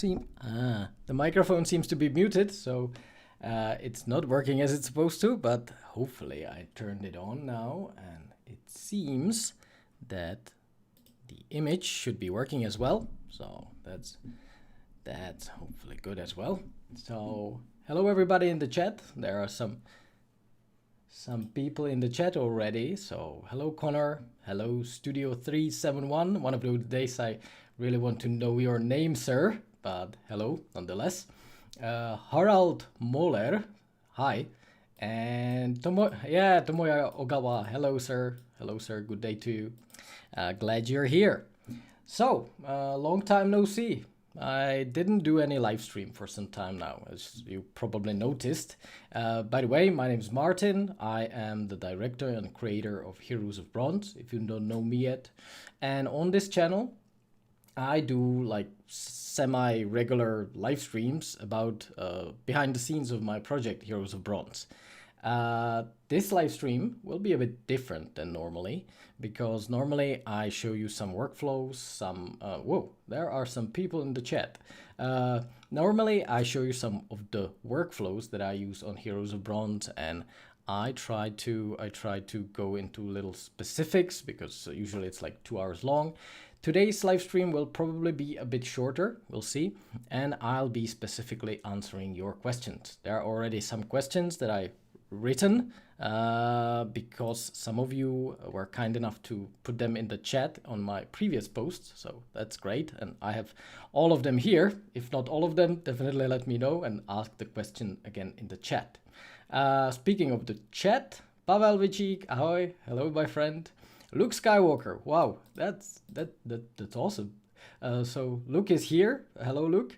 The microphone seems to be muted, so it's not working as it's supposed to, but hopefully I turned it on now, and it seems that the image should be working as well. So that's hopefully good as well. So hello everybody in the chat. There are some people in the chat already. So hello Connor, hello Studio 371. One of those days I really want to know your name, sir, but hello nonetheless. Harald Moller, hi. And Tomoya Ogawa, hello sir, good day to you. Glad you're here. So, long time no see. I didn't do any live stream for some time now, as you probably noticed. By the way, my name is Martin. I am the director and creator of Heroes of Bronze, if you don't know me yet. And on this channel, I do like semi-regular live streams about behind the scenes of my project, Heroes of Bronze. This live stream will be a bit different than normally, because normally I show you some workflows, whoa, there are some people in the chat. Normally I show you some of the workflows that I use on Heroes of Bronze, and I try to go into little specifics, because usually it's like 2 hours long. Today's live stream will probably be a bit shorter, we'll see, and I'll be specifically answering your questions. There are already some questions that I written because some of you were kind enough to put them in the chat on my previous posts, so that's great, and I have all of them here. If not all of them, definitely let me know and ask the question again in the chat. Speaking of the chat, Pavel Vicik, ahoy, hello my friend. Luke Skywalker, wow, that's awesome. So Luke is here. Hello Luke.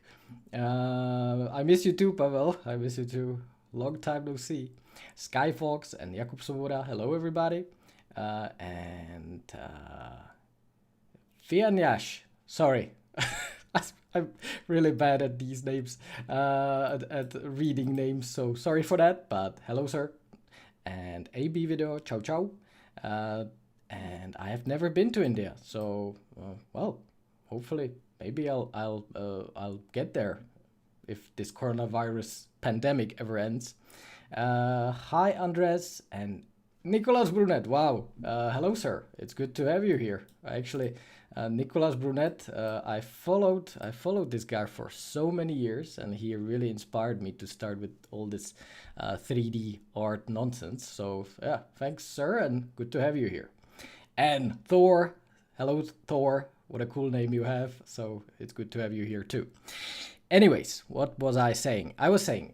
I miss you too, Pavel. I miss you too. Long time no see. Skyfox and Jakub Svoboda, hello everybody. And Fianyash, sorry. I'm really bad at these names, at reading names, so sorry for that, but hello sir. And AB Video, ciao ciao. And I have never been to India, so well, hopefully, maybe I'll get there if this coronavirus pandemic ever ends. Hi, Andres and Nicolas Brunet. Wow, hello, sir. It's good to have you here. Actually, Nicolas Brunet, I followed this guy for so many years, and he really inspired me to start with all this 3D art nonsense. So yeah, thanks, sir, and good to have you here. And Thor, hello Thor, what a cool name you have, so it's good to have you here too. Anyways, what was I saying? I was saying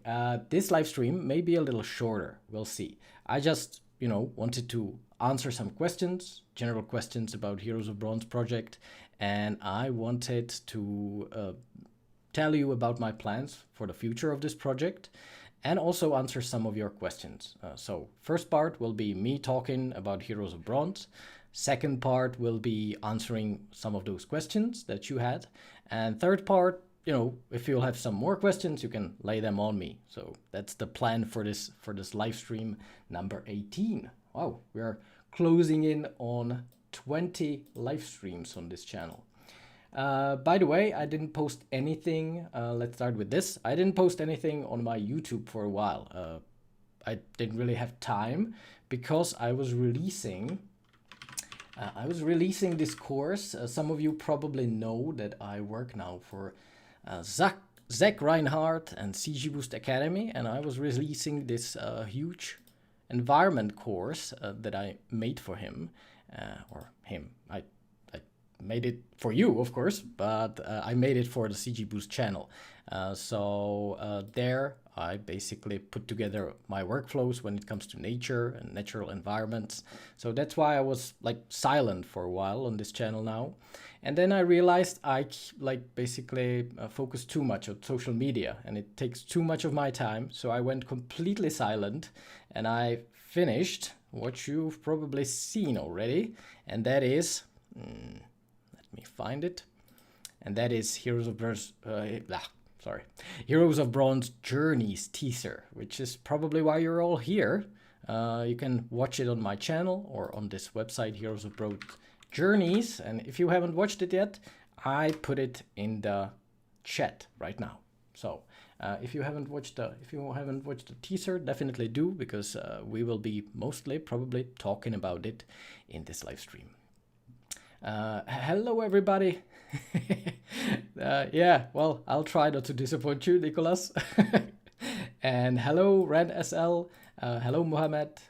this live stream may be a little shorter, we'll see. I just, wanted to answer some questions, general questions about Heroes of Bronze project, and I wanted to tell you about my plans for the future of this project, and also answer some of your questions. So first part will be me talking about Heroes of Bronze. Second part will be answering some of those questions that you had. And third part, if you'll have some more questions, you can lay them on me. So that's the plan for this live stream number 18. Wow, we are closing in on 20 live streams on this channel. By the way, I didn't post anything. Let's start with this. I didn't post anything on my YouTube for a while. I didn't really have time because I was releasing this course. Some of you probably know that I work now for Zach Reinhardt and CG Boost Academy, and I was releasing this huge environment course that I made for him, or him. I made it for you, of course, but I made it for the CG Boost channel. So there I basically put together my workflows when it comes to nature and natural environments. So that's why I was like silent for a while on this channel now. And then I realized I basically focus too much on social media, and it takes too much of my time. So I went completely silent, and I finished what you've probably seen already, and that is, let me find it, and that is Heroes of Bronze Journeys teaser, which is probably why you're all here. You can watch it on my channel or on this website, Heroes of Bronze Journeys. And if you haven't watched it yet, I put it in the chat right now. So if you haven't watched the teaser, definitely do, because we will be mostly probably talking about it in this live stream. Hello everybody. Yeah, well, I'll try not to disappoint you, Nicholas. And hello Ren SL. Hello Mohammed.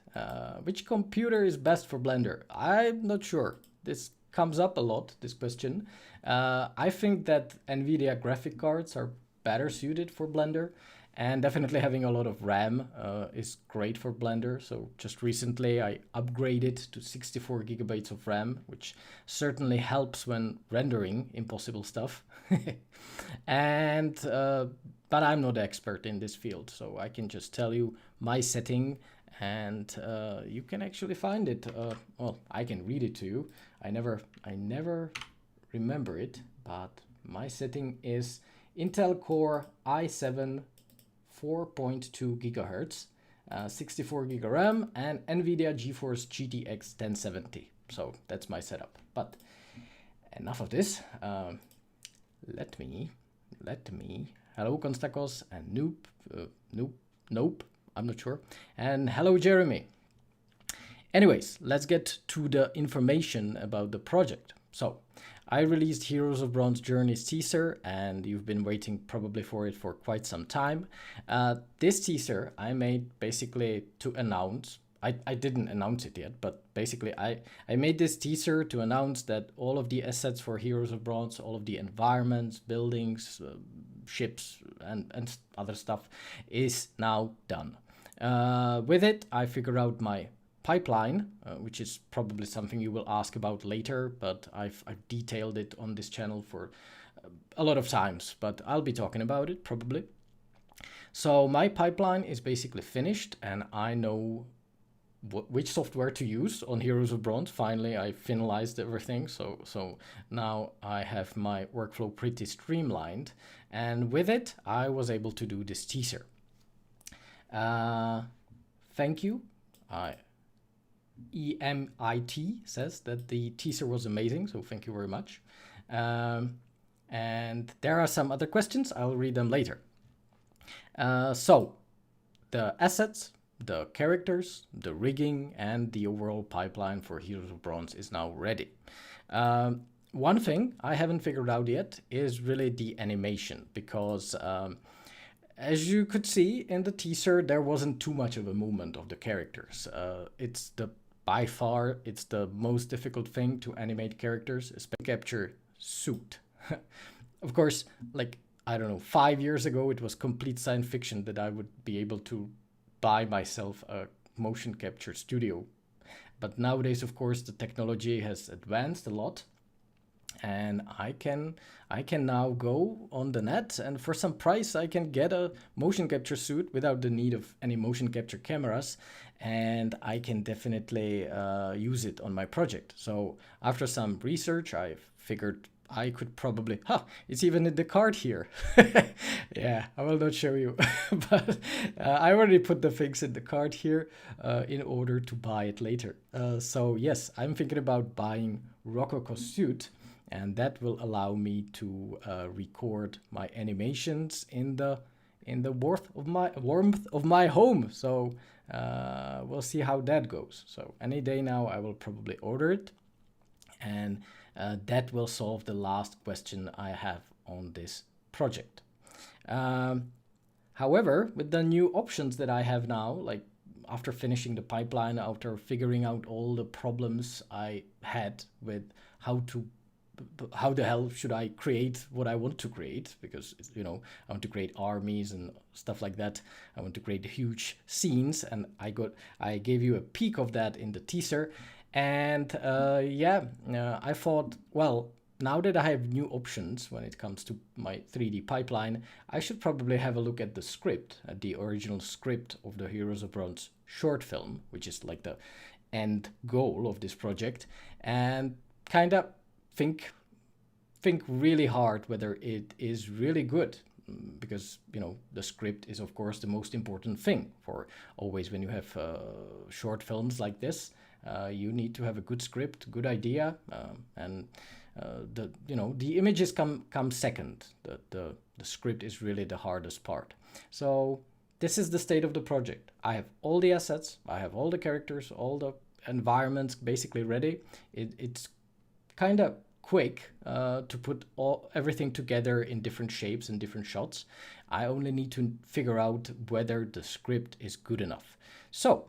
Which computer is best for Blender? I'm not sure. This comes up a lot, this question. I think that NVIDIA graphic cards are better suited for Blender, and definitely having a lot of RAM is great for Blender. So just recently I upgraded to 64 gigabytes of RAM, which certainly helps when rendering impossible stuff. And but I'm not expert in this field, so I can just tell you my setting, and you can actually find it. Well, I can read it to you. I never remember it, but my setting is Intel Core i7 4.2 gigahertz, 64 gig RAM, and NVIDIA GeForce GTX 1070. So that's my setup. But enough of this. Let me. Hello Konstakos and Nope. I'm not sure. And hello Jeremy. Anyways, let's get to the information about the project. So I released Heroes of Bronze Journeys teaser, and you've been waiting probably for it for quite some time. This teaser I made basically to announce, I didn't announce it yet, but basically I made this teaser to announce that all of the assets for Heroes of Bronze, all of the environments, buildings, ships, and other stuff is now done. With it, I figured out my pipeline, which is probably something you will ask about later, but I've detailed it on this channel for a lot of times, but I'll be talking about it probably. So my pipeline is basically finished, and I know which software to use on Heroes of Bronze. Finally, I finalized everything, so now I have my workflow pretty streamlined, and with it, I was able to do this teaser. Thank you. EMIT says that the teaser was amazing, so thank you very much. And there are some other questions. I'll read them later. So the assets, the characters, the rigging, and the overall pipeline for Heroes of Bronze is now ready. One thing I haven't figured out yet is really the animation, because as you could see in the teaser, there wasn't too much of a movement of the characters. By far, it's the most difficult thing to animate characters, especially capture suit. Of course, like, I don't know, 5 years ago, it was complete science fiction that I would be able to buy myself a motion capture studio. But nowadays, of course, the technology has advanced a lot, and I can now go on the net, and for some price I can get a motion capture suit without the need of any motion capture cameras, and I can definitely use it on my project. So after some research, I figured I could probably, it's even in the card here. Yeah, I will not show you, but I already put the things in the card here in order to buy it later. So yes, I'm thinking about buying Rococo suit, and that will allow me to record my animations in the warmth of my home. So we'll see how that goes. So any day now I will probably order it, and that will solve the last question I have on this project. However, with the new options that I have now, like after finishing the pipeline, after figuring out all the problems I had with how the hell should I create what I want to create, because, you know, I want to create armies and stuff like that. I want to create huge scenes, and I gave you a peek of that in the teaser. And I thought, well, now that I have new options when it comes to my 3D pipeline, I should probably have a look at the script, at the original script of the Heroes of Bronze short film, which is like the end goal of this project, and kind of think really hard whether it is really good, because, you know, the script is of course the most important thing for always when you have short films like this. You need to have a good script, good idea, and the images come second. The script is really the hardest part. So this is the state of the project. I have all the assets, I have all the characters, all the environments basically ready. It's kind of quick to put everything together in different shapes and different shots. I only need to figure out whether the script is good enough. So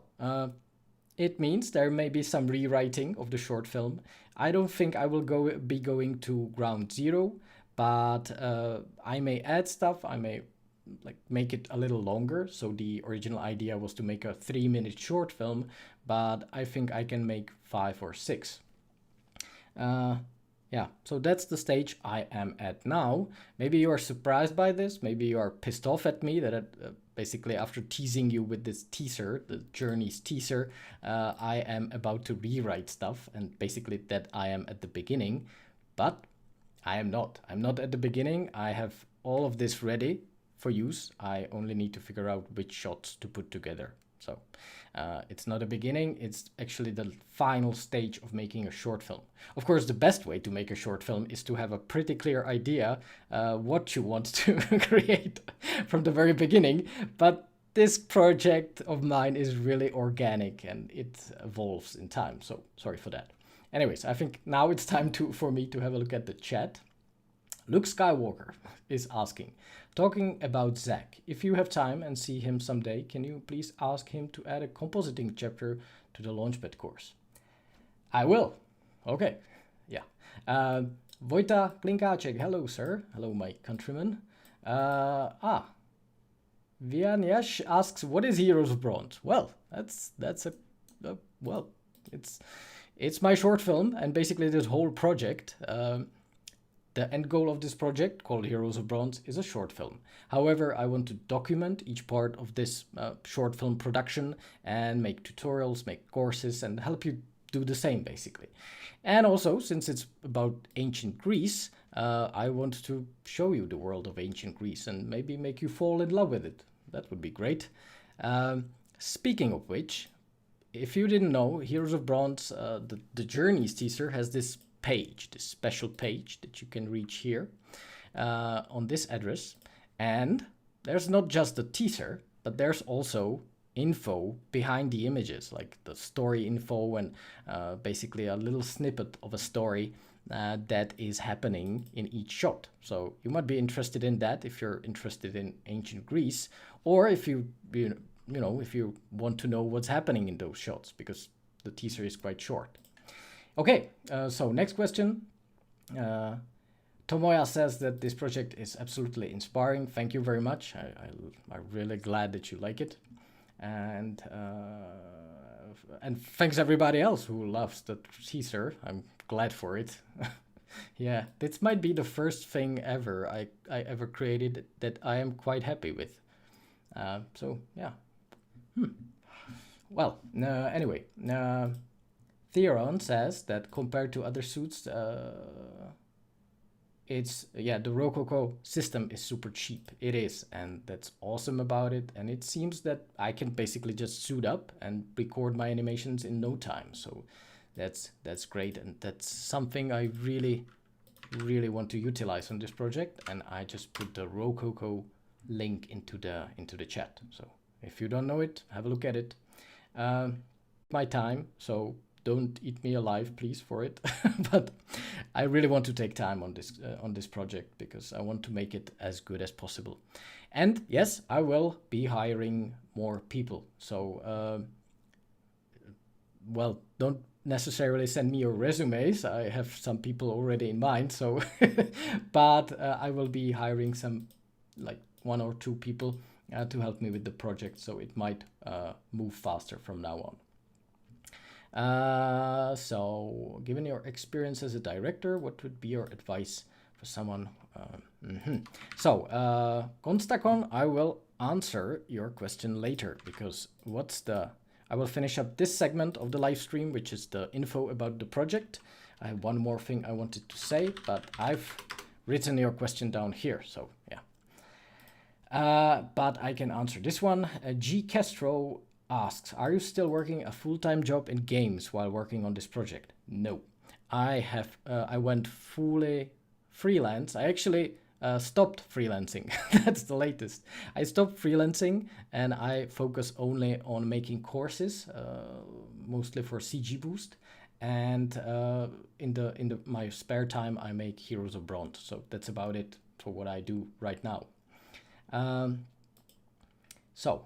it means there may be some rewriting of the short film. I don't think I will be going to ground zero, but I may add stuff. I may make it a little longer. So the original idea was to make a 3-minute short film, but I think I can make 5 or 6. Yeah, so that's the stage I am at now. Maybe you are surprised by this. Maybe you are pissed off at me that basically after teasing you with this teaser, the Journeys teaser, I am about to rewrite stuff, and basically that I am at the beginning, but I am not. I'm not at the beginning. I have all of this ready for use. I only need to figure out which shots to put together. So it's not a beginning, it's actually the final stage of making a short film. Of course, the best way to make a short film is to have a pretty clear idea what you want to create from the very beginning. But this project of mine is really organic and it evolves in time. So sorry for that. Anyways, I think now it's time for me to have a look at the chat. Luke Skywalker is asking, talking about Zach, if you have time and see him someday, can you please ask him to add a compositing chapter to the Launchpad course? I will. Okay. Yeah. Vojta Klinkáček, hello, sir. Hello, my countryman. Vianyash asks, what is Heroes of Bronze? Well, it's my short film, and basically this whole project. The end goal of this project, called Heroes of Bronze, is a short film. However, I want to document each part of this short film production and make tutorials, make courses, and help you do the same, basically. And also, since it's about ancient Greece, I want to show you the world of ancient Greece and maybe make you fall in love with it. That would be great. Speaking of which, if you didn't know, Heroes of Bronze, the Journeys teaser has this page, this special page that you can reach here on this address. And there's not just the teaser, but there's also info behind the images, like the story info and basically a little snippet of a story that is happening in each shot. So you might be interested in that if you're interested in ancient Greece, or if if you want to know what's happening in those shots, because the teaser is quite short. Okay, so next question. Tomoya says that this project is absolutely inspiring. Thank you very much. I'm really glad that you like it. And thanks everybody else who loves the teaser. I'm glad for it. Yeah, this might be the first thing ever I ever created that I am quite happy with. So yeah. Well, anyway. Theron says that compared to other suits, the Rococo system is super cheap. It is, and that's awesome about it. And it seems that I can basically just suit up and record my animations in no time. So that's great, and that's something I really want to utilize on this project. And I just put the Rococo link into the chat. So if you don't know it, have a look at it. My time, so don't eat me alive, please, for it. But I really want to take time on this project because I want to make it as good as possible. And yes, I will be hiring more people. So, well, don't necessarily send me your resumes. I have some people already in mind. So, but I will be hiring some, like 1 or 2 people to help me with the project. So it might move faster from now on. So given your experience as a director, what would be your advice for someone? So Constacon, I will answer your question later, because I will finish up this segment of the live stream, which is the info about the project. I have one more thing I wanted to say, but I've written your question down here, so yeah. But I can answer this one. G. Castro asks, are you still working a full-time job in games while working on this project? No. I went fully freelance. I actually stopped freelancing. That's the latest. I stopped freelancing and I focus only on making courses, mostly for CG Boost. And in my spare time, I make Heroes of Bronze. So that's about it for what I do right now. So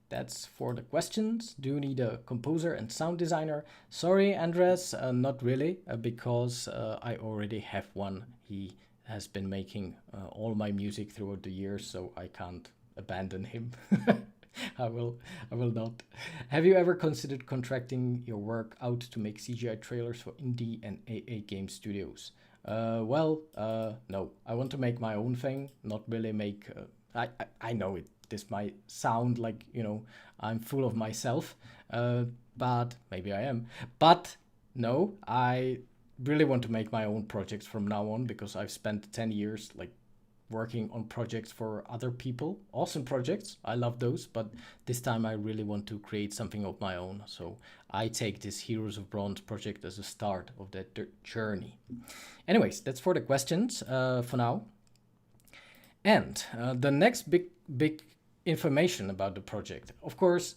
that's for the questions. Do you need a composer and sound designer? Sorry, Andres, not really, because I already have one. He has been making all my music throughout the years, so I can't abandon him. I will not. Have you ever considered contracting your work out to make CGI trailers for indie and AA game studios? No. I want to make my own thing, not really make. I know it. This might sound like, you know, I'm full of myself, but maybe I am. But no, I really want to make my own projects from now on, because I've spent 10 years like working on projects for other people. Awesome projects. I love those. But this time I really want to create something of my own. So I take this Heroes of Bronze project as a start of that journey. Anyways, that's for the questions for now. And the next big information about the project. Of course,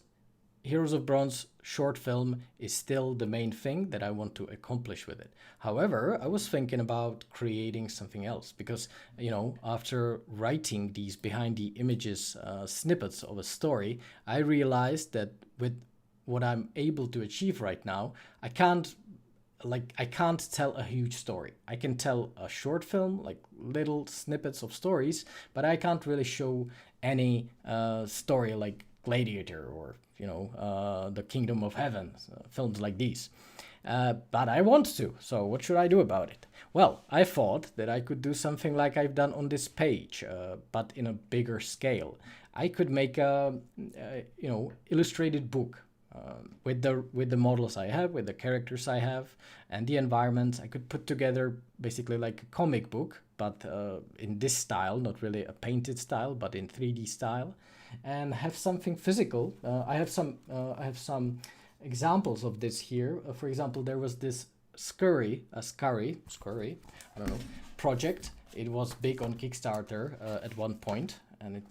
Heroes of Bronze short film is still the main thing that I want to accomplish with it. However, I was thinking about creating something else because, you know, after writing these behind the images snippets of a story, I realized that with what I'm able to achieve right now, I can't tell a huge story. I can tell a short film, like little snippets of stories, but I can't really show any story like Gladiator or, you know, The Kingdom of Heaven, films like these. But I want to, so what should I do about it? Well, I thought that I could do something like I've done on this page, but in a bigger scale. I could make a you know, illustrated book with the models I have, with the characters I have, and the environments. I could put together basically like a comic book, but in this style, not really a painted style, but in 3D style, and have something physical. I have some examples of this here. For example, there was this Scurry, I don't know, project. It was big on Kickstarter at one point, and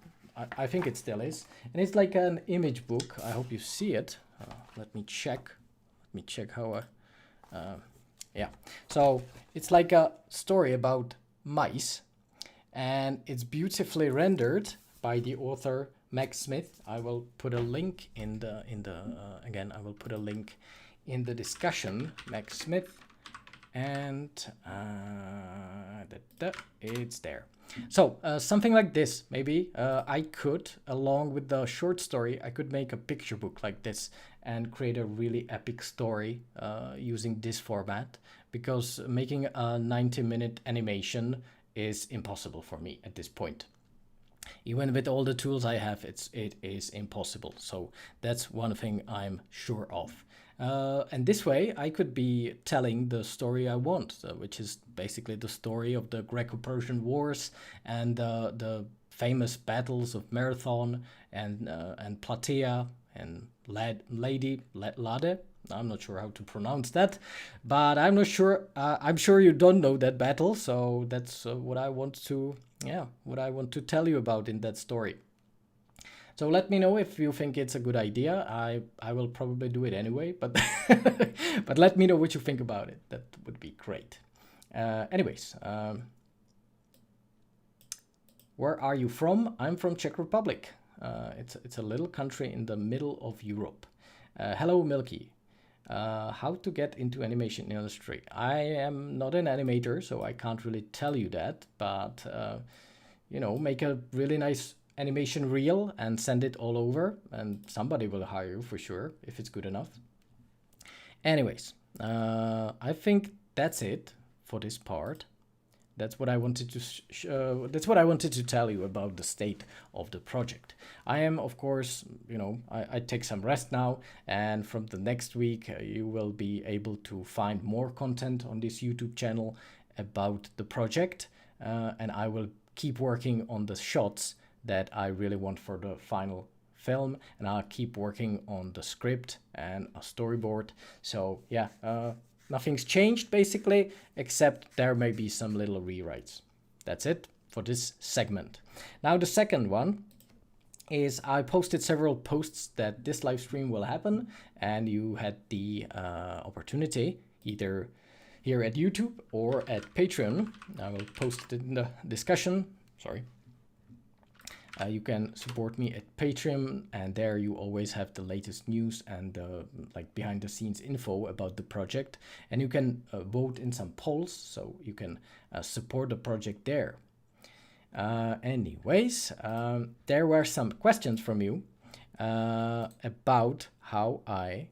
I think it still is. And it's like an image book. I hope you see it. Let me check how yeah. So it's like a story about mice, and it's beautifully rendered by the author Max Smith. I will put a link in the again, I will put a link in the discussion. Max Smith, and it's there. So something like this, maybe I could, along with the short story, I could make a picture book like this and create a really epic story using this format, because making a 90-minute animation is impossible for me at this point. Even with all the tools I have, it is impossible. So that's one thing I'm sure of. And this way, I could be telling the story I want, which is basically the story of the Greco-Persian Wars and the famous battles of Marathon and Plataea and Lade. I'm not sure how to pronounce that, but I'm not sure. I'm sure you don't know that battle, so that's what I want to tell you about in that story. So let me know if you think it's a good idea. I will probably do it anyway, but but let me know what you think about it. That would be great. Anyways, where are you from? I'm from Czech Republic. It's a little country in the middle of Europe. Hello, Milky. How to get into animation industry? I am not an animator, so I can't really tell you that. But you know, make a really nice animation reel and send it all over, and somebody will hire you for sure if it's good enough. Anyways, I think that's it for this part. That's what I wanted to tell you about the state of the project. I am, of course, you know, I take some rest now, and from the next week you will be able to find more content on this YouTube channel about the project, and I will keep working on the shots that I really want for the final film, and I'll keep working on the script and a storyboard. So yeah, Nothing's changed basically, except there may be some little rewrites. That's it for this segment. Now the second one is I posted several posts that this live stream will happen, and you had the opportunity either here at YouTube or at Patreon. I will post it in the discussion. Sorry. You can support me at Patreon, and there you always have the latest news and like behind the scenes info about the project, and you can vote in some polls, so you can support the project there. Anyways, there were some questions from you about how I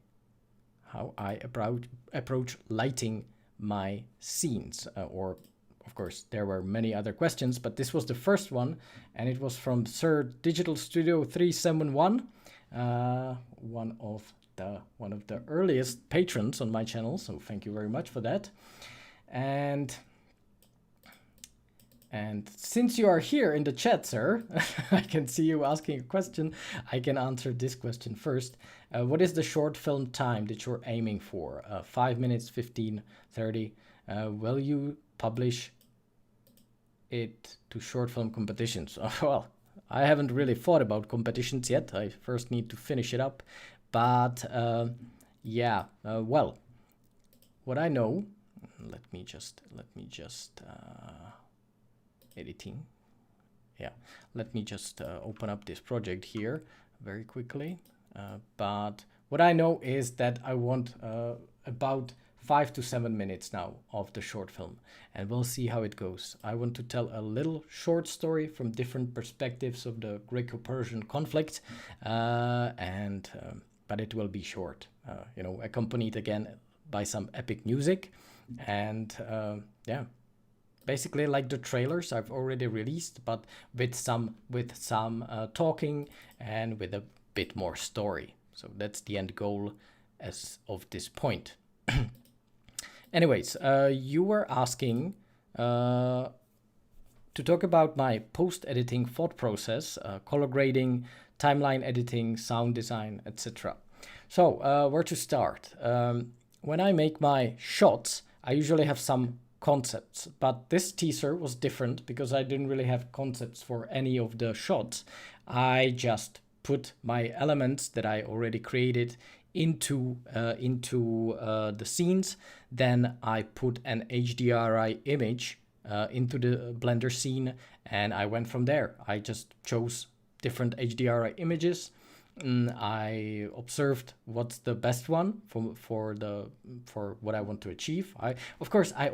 approach lighting my scenes, or of course there were many other questions, but this was the first one, and it was from Sir Digital Studio 371, one of the earliest patrons on my channel, so thank you very much for that. And since you are here in the chat, sir, I can see you asking a question. I can answer this question first. What is the short film time that you're aiming for? 5 minutes, 15, 30. Will you publish it to short film competitions? Well, I haven't really thought about competitions yet. I first need to finish it up. But yeah, well, what I know, let me just editing. Yeah, let me just open up this project here very quickly. But what I know is that I want about 5 to 7 minutes now of the short film, and we'll see how it goes. I want to tell a little short story from different perspectives of the Greco-Persian conflict, but it will be short, you know, accompanied again by some epic music, and yeah. Basically like the trailers I've already released, but with some talking and with a bit more story. So that's the end goal as of this point. Anyways, you were asking to talk about my post-editing thought process, color grading, timeline editing, sound design, etc. So where to start? When I make my shots, I usually have some concepts, but this teaser was different because I didn't really have concepts for any of the shots. I just put my elements that I already created into the scenes. Then I put an HDRI image into the Blender scene, and I went from there. I just chose different HDRI images. I observed what's the best one for what I want to achieve. Of course I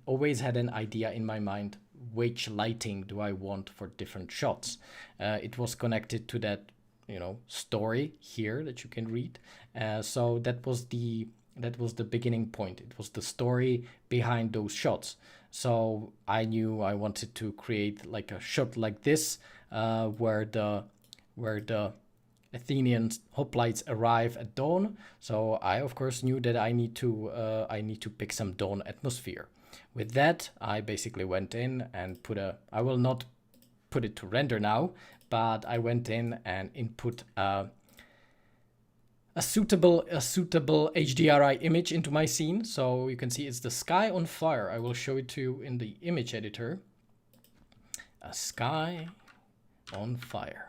always had an idea in my mind which lighting do I want for different shots. It was connected to that, you know, story here that you can read. So that was the beginning point. It was the story behind those shots. So I knew I wanted to create like a shot like this, where the Athenian hoplites arrive at dawn. So I of course knew that I need to pick some dawn atmosphere. With that, I basically went in and I will not put it to render now, but I went in and input a suitable HDRI image into my scene. So you can see it's the sky on fire. I will show it to you in the image editor. A sky on fire.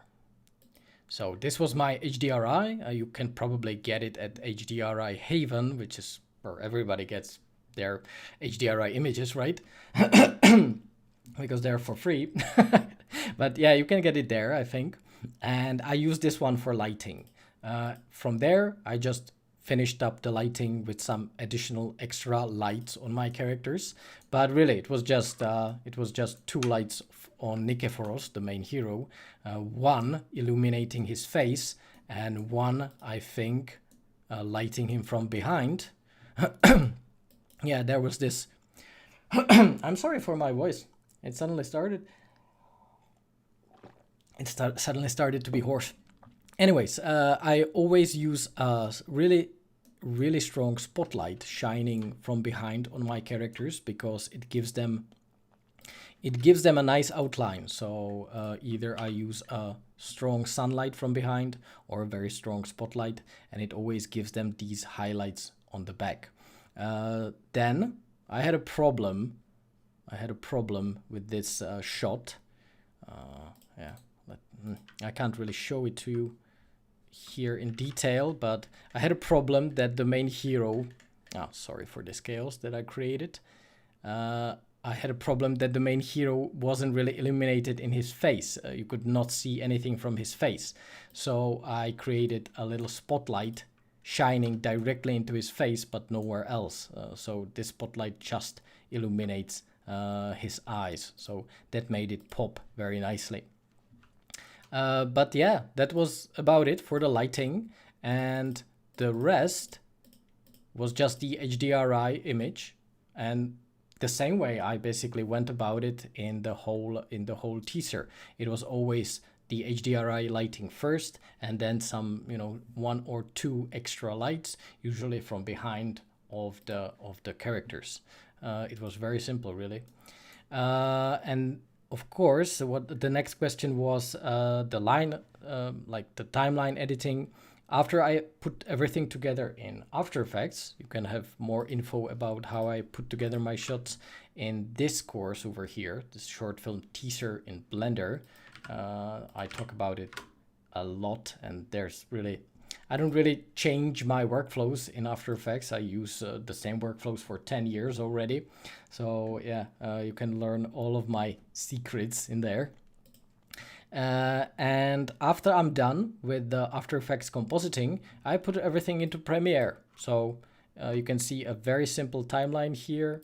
So this was my HDRI. You can probably get it at HDRI Haven, which is where everybody gets their HDRI images, right? Because they're for free. But yeah, you can get it there, I think. And I use this one for lighting. From there, I just finished up the lighting with some additional extra lights on my characters. But really, it was just 2 lights on Nikephoros, the main hero, one illuminating his face, and one, I think, lighting him from behind. Yeah, there was this. I'm sorry for my voice. It suddenly started. Suddenly started to be hoarse. Anyways, I always use a really strong spotlight shining from behind on my characters because it gives them a nice outline. So either I use a strong sunlight from behind or a very strong spotlight, and it always gives them these highlights on the back. Then I had a problem. I had a problem with this shot. Yeah, I can't really show it to you here in detail, but I had a problem that the main hero, sorry for this chaos that I created. I had a problem that the main hero wasn't really illuminated in his face. You could not see anything from his face. So I created a little spotlight shining directly into his face, but nowhere else. So this spotlight just illuminates his eyes. So that made it pop very nicely. But yeah, that was about it for the lighting. And the rest was just the HDRI image. And the same way I basically went about it in the whole teaser. It was always the HDRI lighting first, and then some, you know, 1 or 2 extra lights, usually from behind of the characters. It was very simple, really. And of course, what the next question was, the line, like the timeline editing. After I put everything together in After Effects, you can have more info about how I put together my shots in this course over here, this short film teaser in Blender. I talk about it a lot, and there's really, I don't really change my workflows in After Effects. I use the same workflows for 10 years already. So yeah, you can learn all of my secrets in there. And after I'm done with the After Effects compositing, I put everything into Premiere. So you can see a very simple timeline here.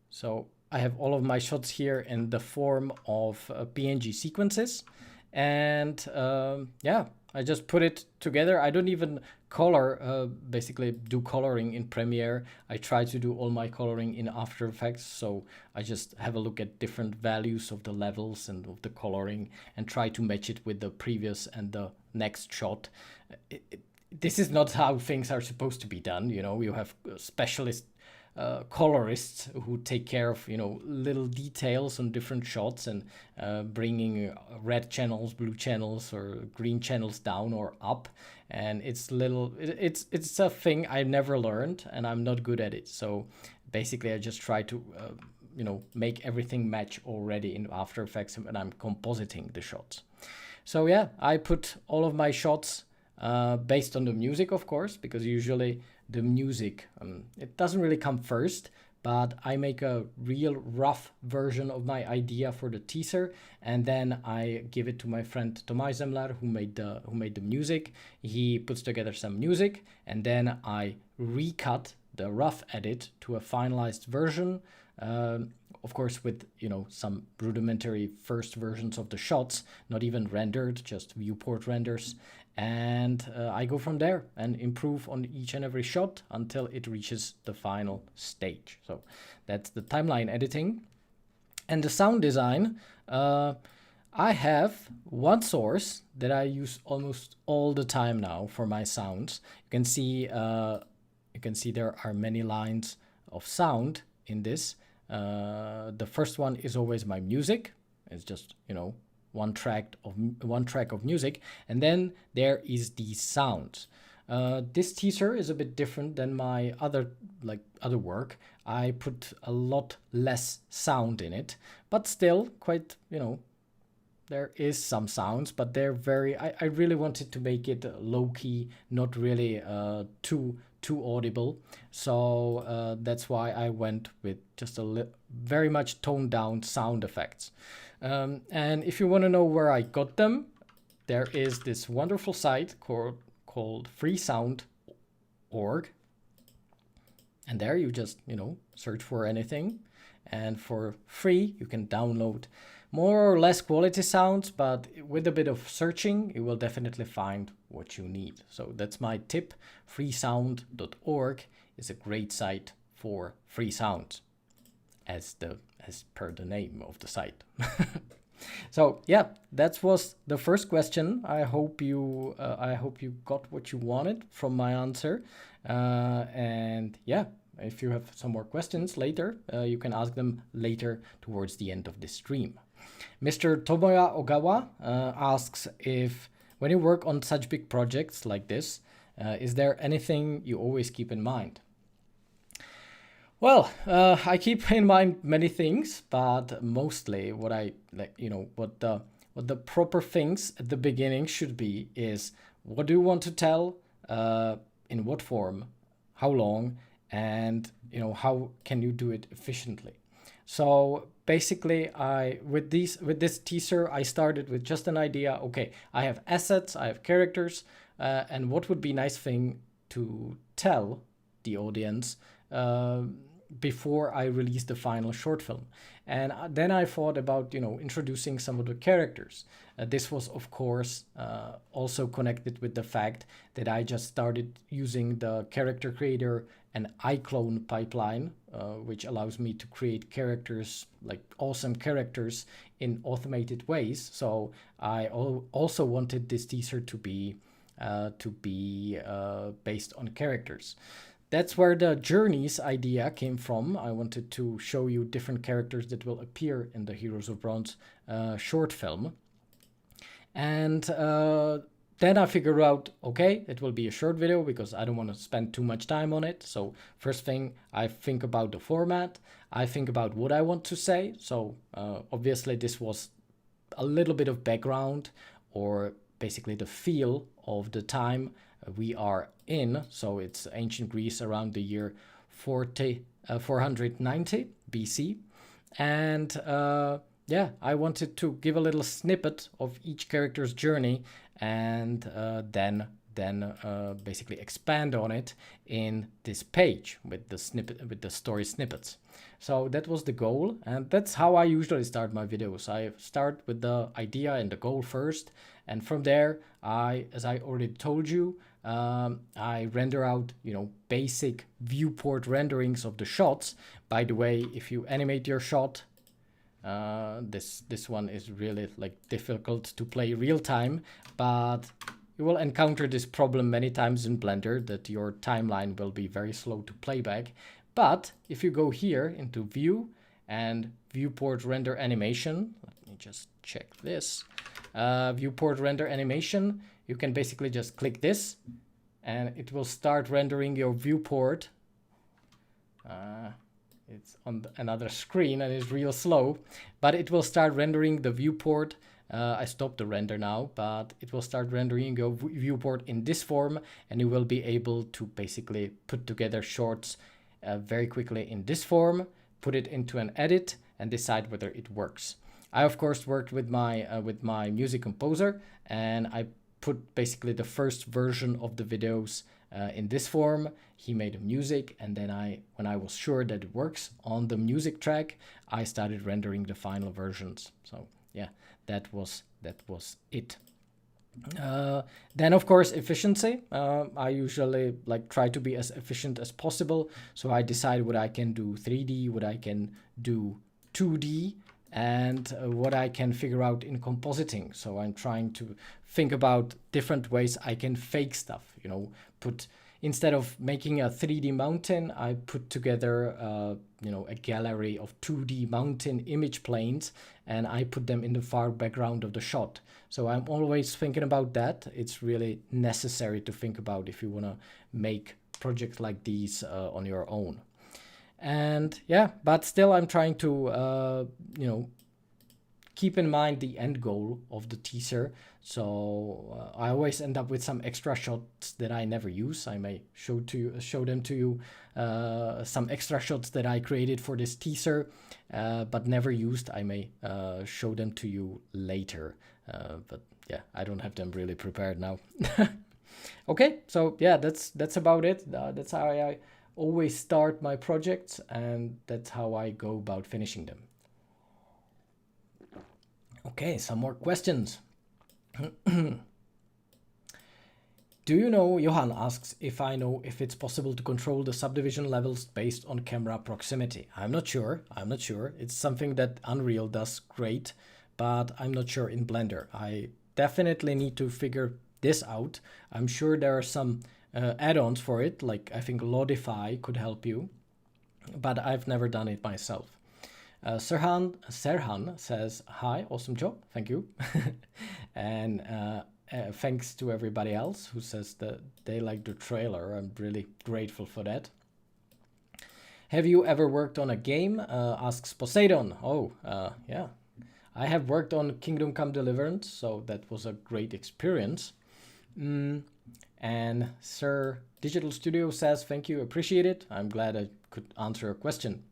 So I have all of my shots here in the form of PNG sequences. And yeah, I just put it together. I don't even color, basically do coloring in Premiere. I try to do all my coloring in After Effects. So I just have a look at different values of the levels and of the coloring and try to match it with the previous and the next shot. This is not how things are supposed to be done. You know, you have specialist colorists who take care of, you know, little details on different shots and bringing red channels, blue channels, or green channels down or up. And it's a thing I never learned, and I'm not good at it. So basically, I just try to you know, make everything match already in After Effects when I'm compositing the shots. So yeah, I put all of my shots based on the music, of course, because usually the music, it doesn't really come first, but I make a real rough version of my idea for the teaser, and then I give it to my friend Tomáš Zemlar, who made the music. He puts together some music, and then I recut the rough edit to a finalized version. Of course, with, you know, some rudimentary first versions of the shots, not even rendered, just viewport renders. And I go from there and improve on each and every shot until it reaches the final stage. So that's the timeline editing. And the sound design, I have one source that I use almost all the time now for my sounds. You can see there are many lines of sound in this. The first one is always my music. It's just, you know, one track of music, and then there is the sounds. This teaser is a bit different than my other work. I put a lot less sound in it, but still quite, you know, there is some sounds, but they're very, I really wanted to make it low key, not really too audible. So that's why I went with just very much toned down sound effects. And if you want to know where I got them, there is this wonderful site called freesound.org. And there you just, you know, search for anything. And for free, you can download more or less quality sounds, but with a bit of searching, you will definitely find what you need. So that's my tip. Freesound.org is a great site for free sounds, as per the name of the site. So yeah, that was the first question. I hope you got what you wanted from my answer. And yeah, if you have some more questions later, you can ask them later towards the end of this stream. Mr. Tomoya Ogawa asks if when you work on such big projects like this, Is there anything you always keep in mind? Well, I keep in mind many things, but mostly what I like, what the proper things at the beginning should be is what do you want to tell, in what form, how long, and how can you do it efficiently. So basically, with this teaser, I started with just an idea. Okay, I have assets, I have characters, and what would be nice thing to tell the audience before I release the final short film. And then I thought about, introducing some of the characters. This was, of course, also connected with the fact that I just started using the character creator and iClone pipeline, which allows me to create characters, like awesome characters, in automated ways. So I also wanted this teaser to be based on characters. That's where the journeys idea came from. I wanted to show you different characters that will appear in the Heroes of Bronze short film. And then I figured out, okay, it will be a short video because I don't want to spend too much time on it. So first thing, I think about the format. I think about what I want to say. So obviously this was a little bit of background, or basically the feel of the time we are in. So it's ancient Greece around the year 490 BC. And yeah, I wanted to give a little snippet of each character's journey, and then basically expand on it in this page with the story snippets. So that was the goal, and that's how I usually start my videos. I start with the idea and the goal first, and from there, as I already told you, I render out, basic viewport renderings of the shots. By the way, if you animate your shot, this one is really difficult to play real time, but you will encounter this problem many times in Blender, that your timeline will be very slow to playback. But if you go here into View and Viewport Render Animation, let me just check this, Viewport Render Animation, you can basically just click this and it will start rendering your viewport. It's on another screen and it's real slow, but it will start rendering the viewport. I stopped the render now, but it will start rendering your viewport in this form, and you will be able to basically put together shorts very quickly in this form, put it into an edit, and decide whether it works. I of course worked with my music composer, and I put basically the first version of the videos in this form. He made music, and then when I was sure that it works on the music track, I started rendering the final versions. So yeah, that was it. Then of course efficiency. I usually try to be as efficient as possible. So I decide what I can do 3D, what I can do 2D, and what I can figure out in compositing. So I'm trying to think about different ways I can fake stuff, instead of making a 3D mountain, I put together a gallery of 2D mountain image planes, and I put them in the far background of the shot. So I'm always thinking about that. It's really necessary to think about if you want to make projects like these on your own. And yeah, but still I'm trying to keep in mind the end goal of the teaser. So I always end up with some extra shots that I never use. I may show them to you, some extra shots that I created for this teaser, but never used. I may show them to you later, but yeah, I don't have them really prepared now. Okay, so yeah, that's about it. That's how I always start my projects, and that's how I go about finishing them. Okay, some more questions. Do you know, Johan asks if I know if it's possible to control the subdivision levels based on camera proximity. I'm not sure. It's something that Unreal does great, but I'm not sure in Blender. I definitely need to figure this out. I'm sure there are some add-ons for it, like I think Lodify could help you, but I've never done it myself. Serhan says, hi, awesome job, thank you. And thanks to everybody else who says that they like the trailer. I'm really grateful for that. Have you ever worked on a game? Asks Poseidon. Oh, yeah. I have worked on Kingdom Come Deliverance, so that was a great experience. And Sir Digital Studio says, thank you, appreciate it. I'm glad I could answer a question.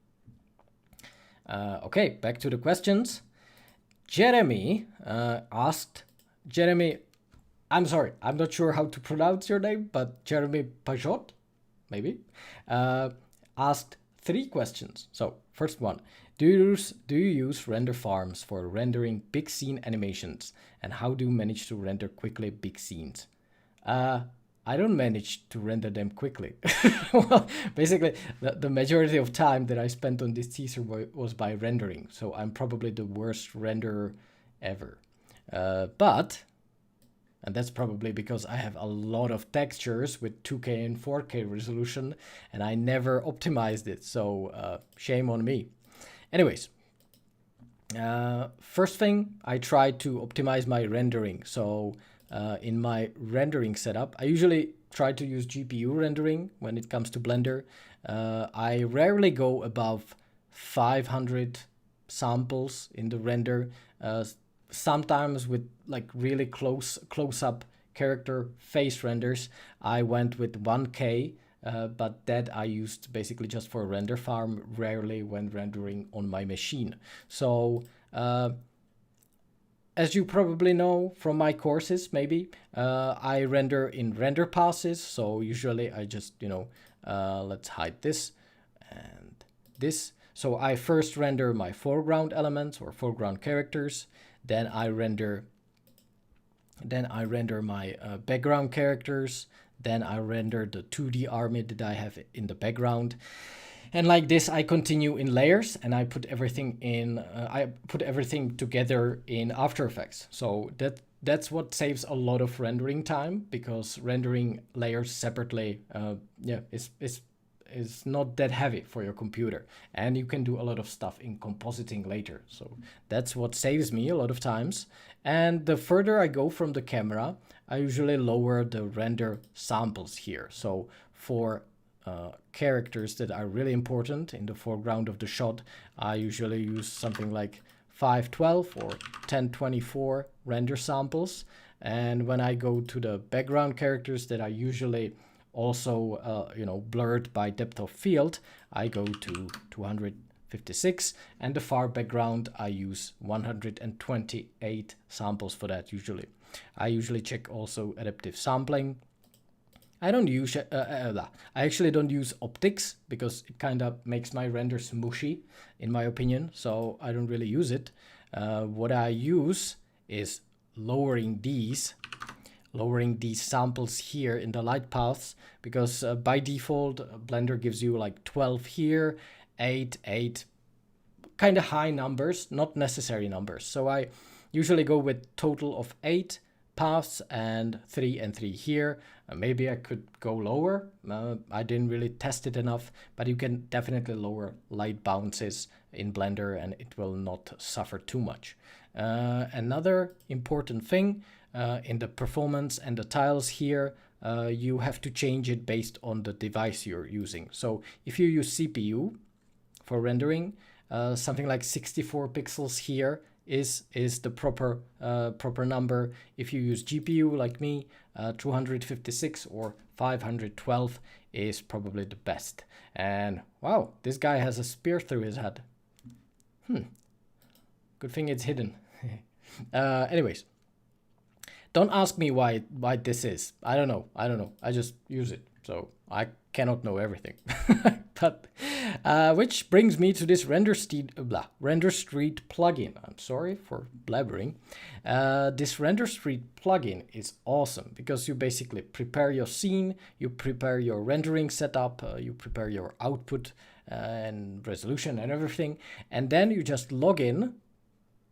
Okay, back to the questions. Jeremy asked, Jeremy, I'm sorry, I'm not sure how to pronounce your name, but Jeremy Pajot, maybe, asked 3 questions. So, first one, do you use render farms for rendering big scene animations? And how do you manage to render quickly big scenes? I don't manage to render them quickly. Well, basically, the majority of time that I spent on this teaser was by rendering. So I'm probably the worst renderer ever. And that's probably because I have a lot of textures with 2K and 4K resolution, and I never optimized it. So shame on me. Anyways, first thing, I try to optimize my rendering. So in my rendering setup, I usually try to use GPU rendering when it comes to Blender. I rarely go above 500 samples in the render. Sometimes with like really close-up character face renders, I went with 1K, but that I used basically just for a render farm, rarely when rendering on my machine. So as you probably know from my courses, maybe, I render in render passes. So usually I just, let's hide this and this. So I first render my foreground elements or foreground characters. Then I render my background characters. Then I render the 2D army that I have in the background. And like this, I continue in layers, and I put everything in. I put everything together in After Effects. So that's what saves a lot of rendering time, because rendering layers separately, is not that heavy for your computer, and you can do a lot of stuff in compositing later. So that's what saves me a lot of times. And the further I go from the camera, I usually lower the render samples here. So for characters that are really important in the foreground of the shot, I usually use something like 512 or 1024 render samples. And when I go to the background characters that are usually also blurred by depth of field, I go to 256, and the far background I use 128 samples for that usually. I usually check also adaptive sampling. I don't use I actually don't use optics, because it kind of makes my renders mushy in my opinion, so I don't really use it. What I use is lowering these samples here in the light paths, because by default Blender gives you like 12 here, 8, kind of high numbers, not necessary numbers. So I usually go with total of 8 paths and 3 and 3 here. Maybe I could go lower. I didn't really test it enough, but you can definitely lower light bounces in Blender and it will not suffer too much. Another important thing, in the performance and the tiles here, you have to change it based on the device you're using. So if you use CPU for rendering, something like 64 pixels here is the proper number. If you use GPU like me, 256 or 512 is probably the best. And wow, this guy has a spear through his head. Good thing it's hidden. Anyways, don't ask me why this is. I don't know. I just use it. So I cannot know everything. But which brings me to this Render Street plugin. I'm sorry for blabbering. This Render Street plugin is awesome, because you basically prepare your scene, you prepare your rendering setup, you prepare your output and resolution and everything, and then you just log in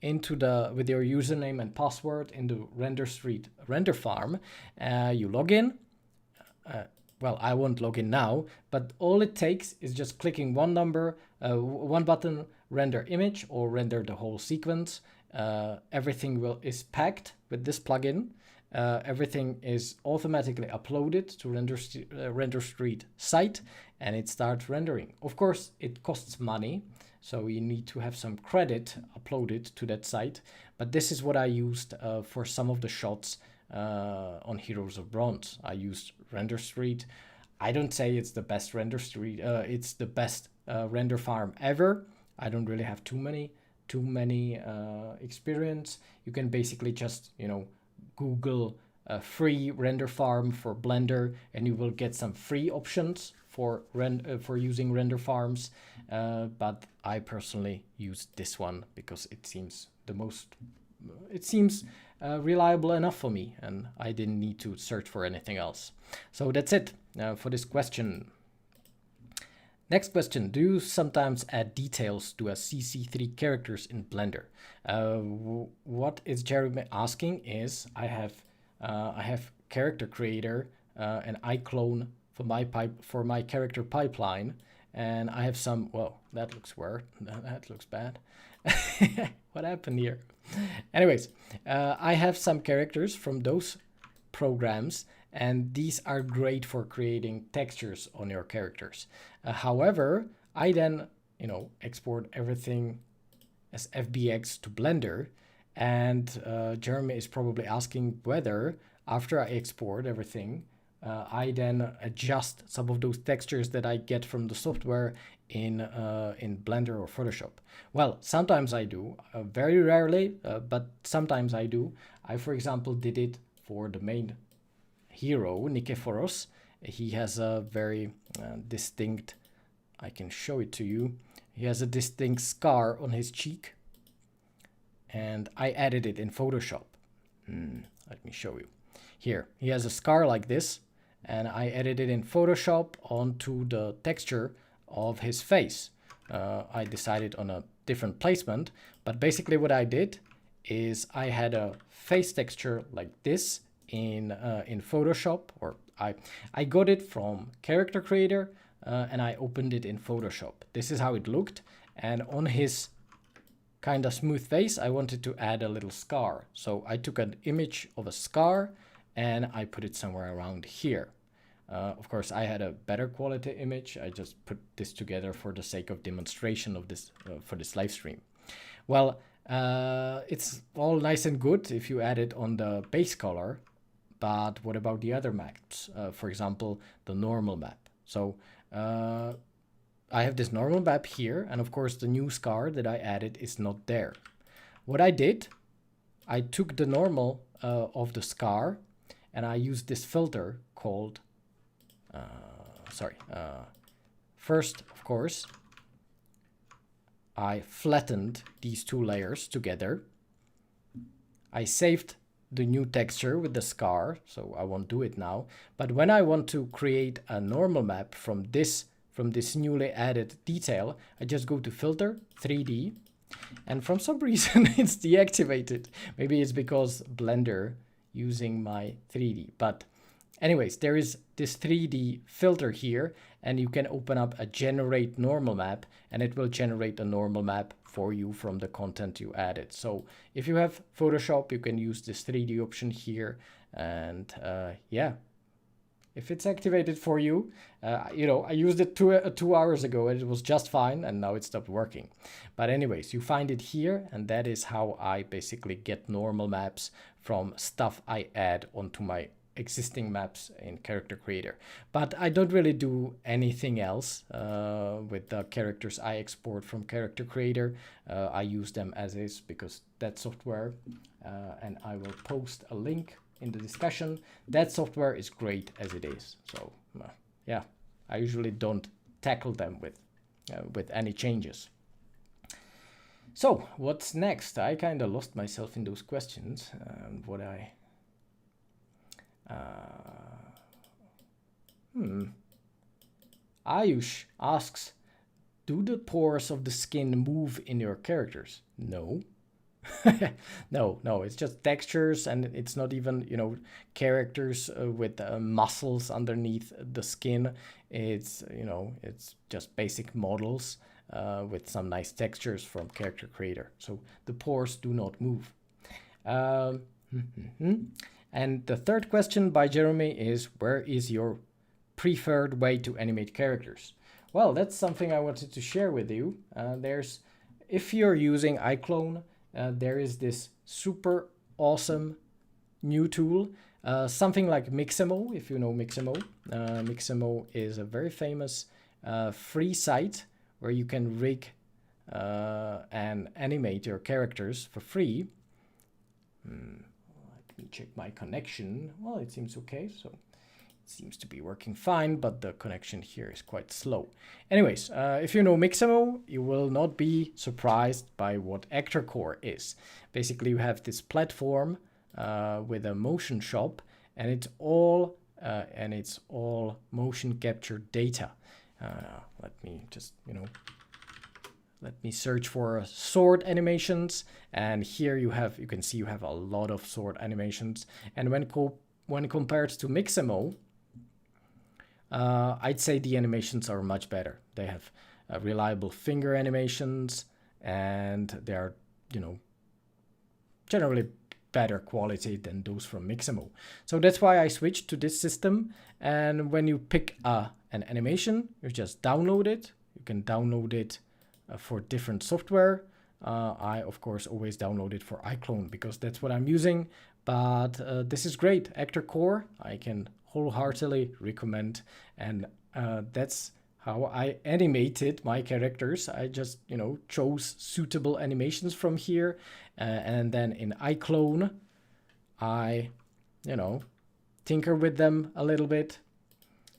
into with your username and password in the Render Street render farm. You log in. Well, I won't log in now, but all it takes is just clicking one button, render image or render the whole sequence. Everything is packed with this plugin. everything is automatically uploaded to Render Street site, and it starts rendering. Of course, it costs money, so you need to have some credit uploaded to that site. But this is what I used for some of the shots on Heroes of Bronze. I used Render Street. I don't say it's the best Render Street. It's the best render farm ever. I don't really have too many experience. You can basically just, you know, Google a free render farm for Blender, and you will get some free options for using render farms. But I personally use this one because it seems reliable enough for me, and I didn't need to search for anything else. So that's it for this question. Next question, do you sometimes add details to a CC3 characters in Blender? What is Jeremy asking is, I have character creator and iClone for my character pipeline, and I have some, well, that looks weird, that looks bad. What happened here? Anyways, I have some characters from those programs, and these are great for creating textures on your characters. However, I then, you know, export everything as FBX to Blender, and Jeremy is probably asking whether after I export everything, I then adjust some of those textures that I get from the software in Blender or Photoshop. Well, sometimes I do, very rarely, but sometimes I do. I, for example, did it for the main hero, Nikephoros. He has a very distinct, I can show it to you. He has a distinct scar on his cheek, and I added it in Photoshop. Let me show you. Here, he has a scar like this, and I added it in Photoshop onto the texture of his face. I decided on a different placement, but basically what I did is I had a face texture like this in Photoshop, or I got it from Character Creator, and I opened it in Photoshop. This is how it looked, and on his kind of smooth face, I wanted to add a little scar. So I took an image of a scar and I put it somewhere around here. Of course, I had a better quality image. I just put this together for the sake of demonstration of this for this live stream. Well, it's all nice and good if you add it on the base color, but what about the other maps? For example, the normal map. So I have this normal map here, and of course the new scar that I added is not there. What I did, I took the normal of the scar, and I used this filter called, first, of course, I flattened these two layers together. I saved the new texture with the scar, so I won't do it now. But when I want to create a normal map from this newly added detail, I just go to Filter, 3D, and from some reason it's deactivated. Maybe it's because Blender using my 3D. But anyways, there is this 3D filter here, and you can open up a generate normal map, and it will generate a normal map for you from the content you added. So if you have Photoshop, you can use this 3D option here, and yeah, if it's activated for you, you know, I used it 2 hours ago and it was just fine, and now it stopped working. But anyways, you find it here, and that is how I basically get normal maps from stuff I add onto my existing maps in Character Creator. But I don't really do anything else with the characters I export from Character Creator. I use them as is because that software, and I will post a link in the discussion. That software is great as it is. So yeah, I usually don't tackle them with any changes. So what's next? I kind of lost myself in those questions. Ayush asks, do the pores of the skin move in your characters? No. No, it's just textures, and it's not even, you know, characters with muscles underneath the skin. It's, you know, it's just basic models with some nice textures from Character Creator. So the pores do not move. And the third question by Jeremy is, where is your preferred way to animate characters? Well, that's something I wanted to share with you. If you're using iClone, there is this super awesome new tool, something like Mixamo, if you know Mixamo. Mixamo is a very famous free site where you can rig and animate your characters for free. Let me check my connection. Well, it seems okay, so it seems to be working fine, but the connection here is quite slow. Anyways, if you know Mixamo, you will not be surprised by what Actor Core is. Basically, you have this platform with a motion shop, and it's all motion capture data. Let me just, let me search for sword animations, and here you can see you have a lot of sword animations. And when compared to Mixamo, I'd say the animations are much better. They have reliable finger animations, and they are, generally better quality than those from Mixamo. So that's why I switched to this system. And when you pick an animation, you just download it. You can download it for different software. I, of course, always download it for iClone because that's what I'm using. But this is great. Actor Core, I can wholeheartedly recommend. And that's how I animated my characters. I just, chose suitable animations from here. And then in iClone, I, tinker with them a little bit.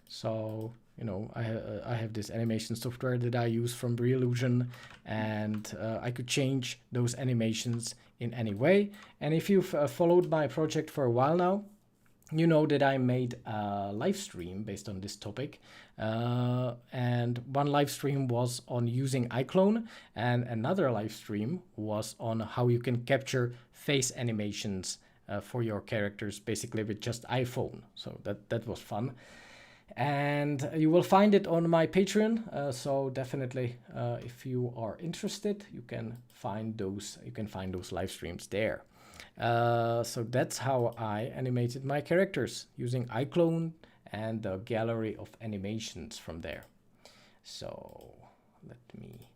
So, I have this animation software that I use from Reallusion, and I could change those animations in any way. And if you've followed my project for a while now, you know that I made a live stream based on this topic. And one live stream was on using iClone, and another live stream was on how you can capture face animations for your characters, basically with just iPhone. So that was fun. And you will find it on my Patreon. So definitely, if you are interested, you can find those live streams there. So that's how I animated my characters using iClone and the gallery of animations from there. So let me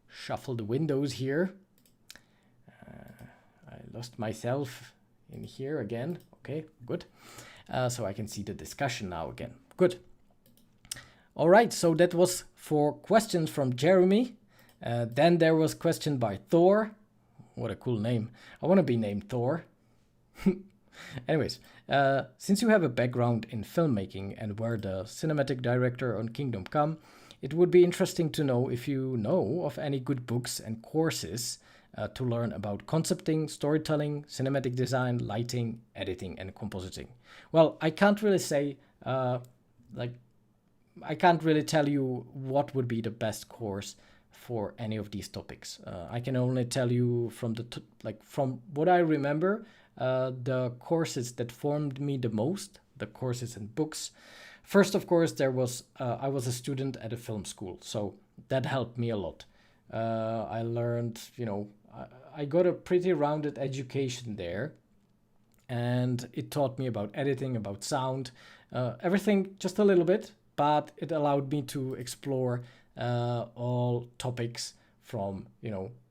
shuffle the windows here. I lost myself in here again. Okay, good. So I can see the discussion now again. Good. All right, so that was for questions from Jeremy. Then there was question by Thor. What a cool name. I want to be named Thor. Anyways, since you have a background in filmmaking and were the cinematic director on Kingdom Come, it would be interesting to know if you know of any good books and courses to learn about concepting, storytelling, cinematic design, lighting, editing, and compositing. Well, I can't really say, I can't really tell you what would be the best course for any of these topics. I can only tell you from from what I remember, the courses that formed me the most, the courses and books. First, of course, I was a student at a film school, so that helped me a lot. I learned, I got a pretty rounded education there, and it taught me about editing, about sound, everything just a little bit, but it allowed me to explore all topics from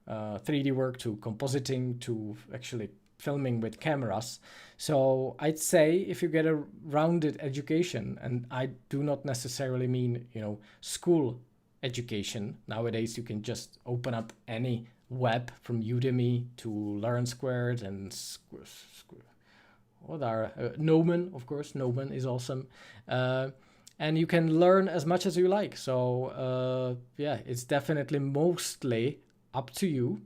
3D work to compositing to actually filming with cameras. So I'd say if you get a rounded education, and I do not necessarily mean school education. Nowadays you can just open up any web from Udemy to Learn Squared and Nomen, of course. Nomen is awesome. And you can learn as much as you like. So yeah, it's definitely mostly up to you.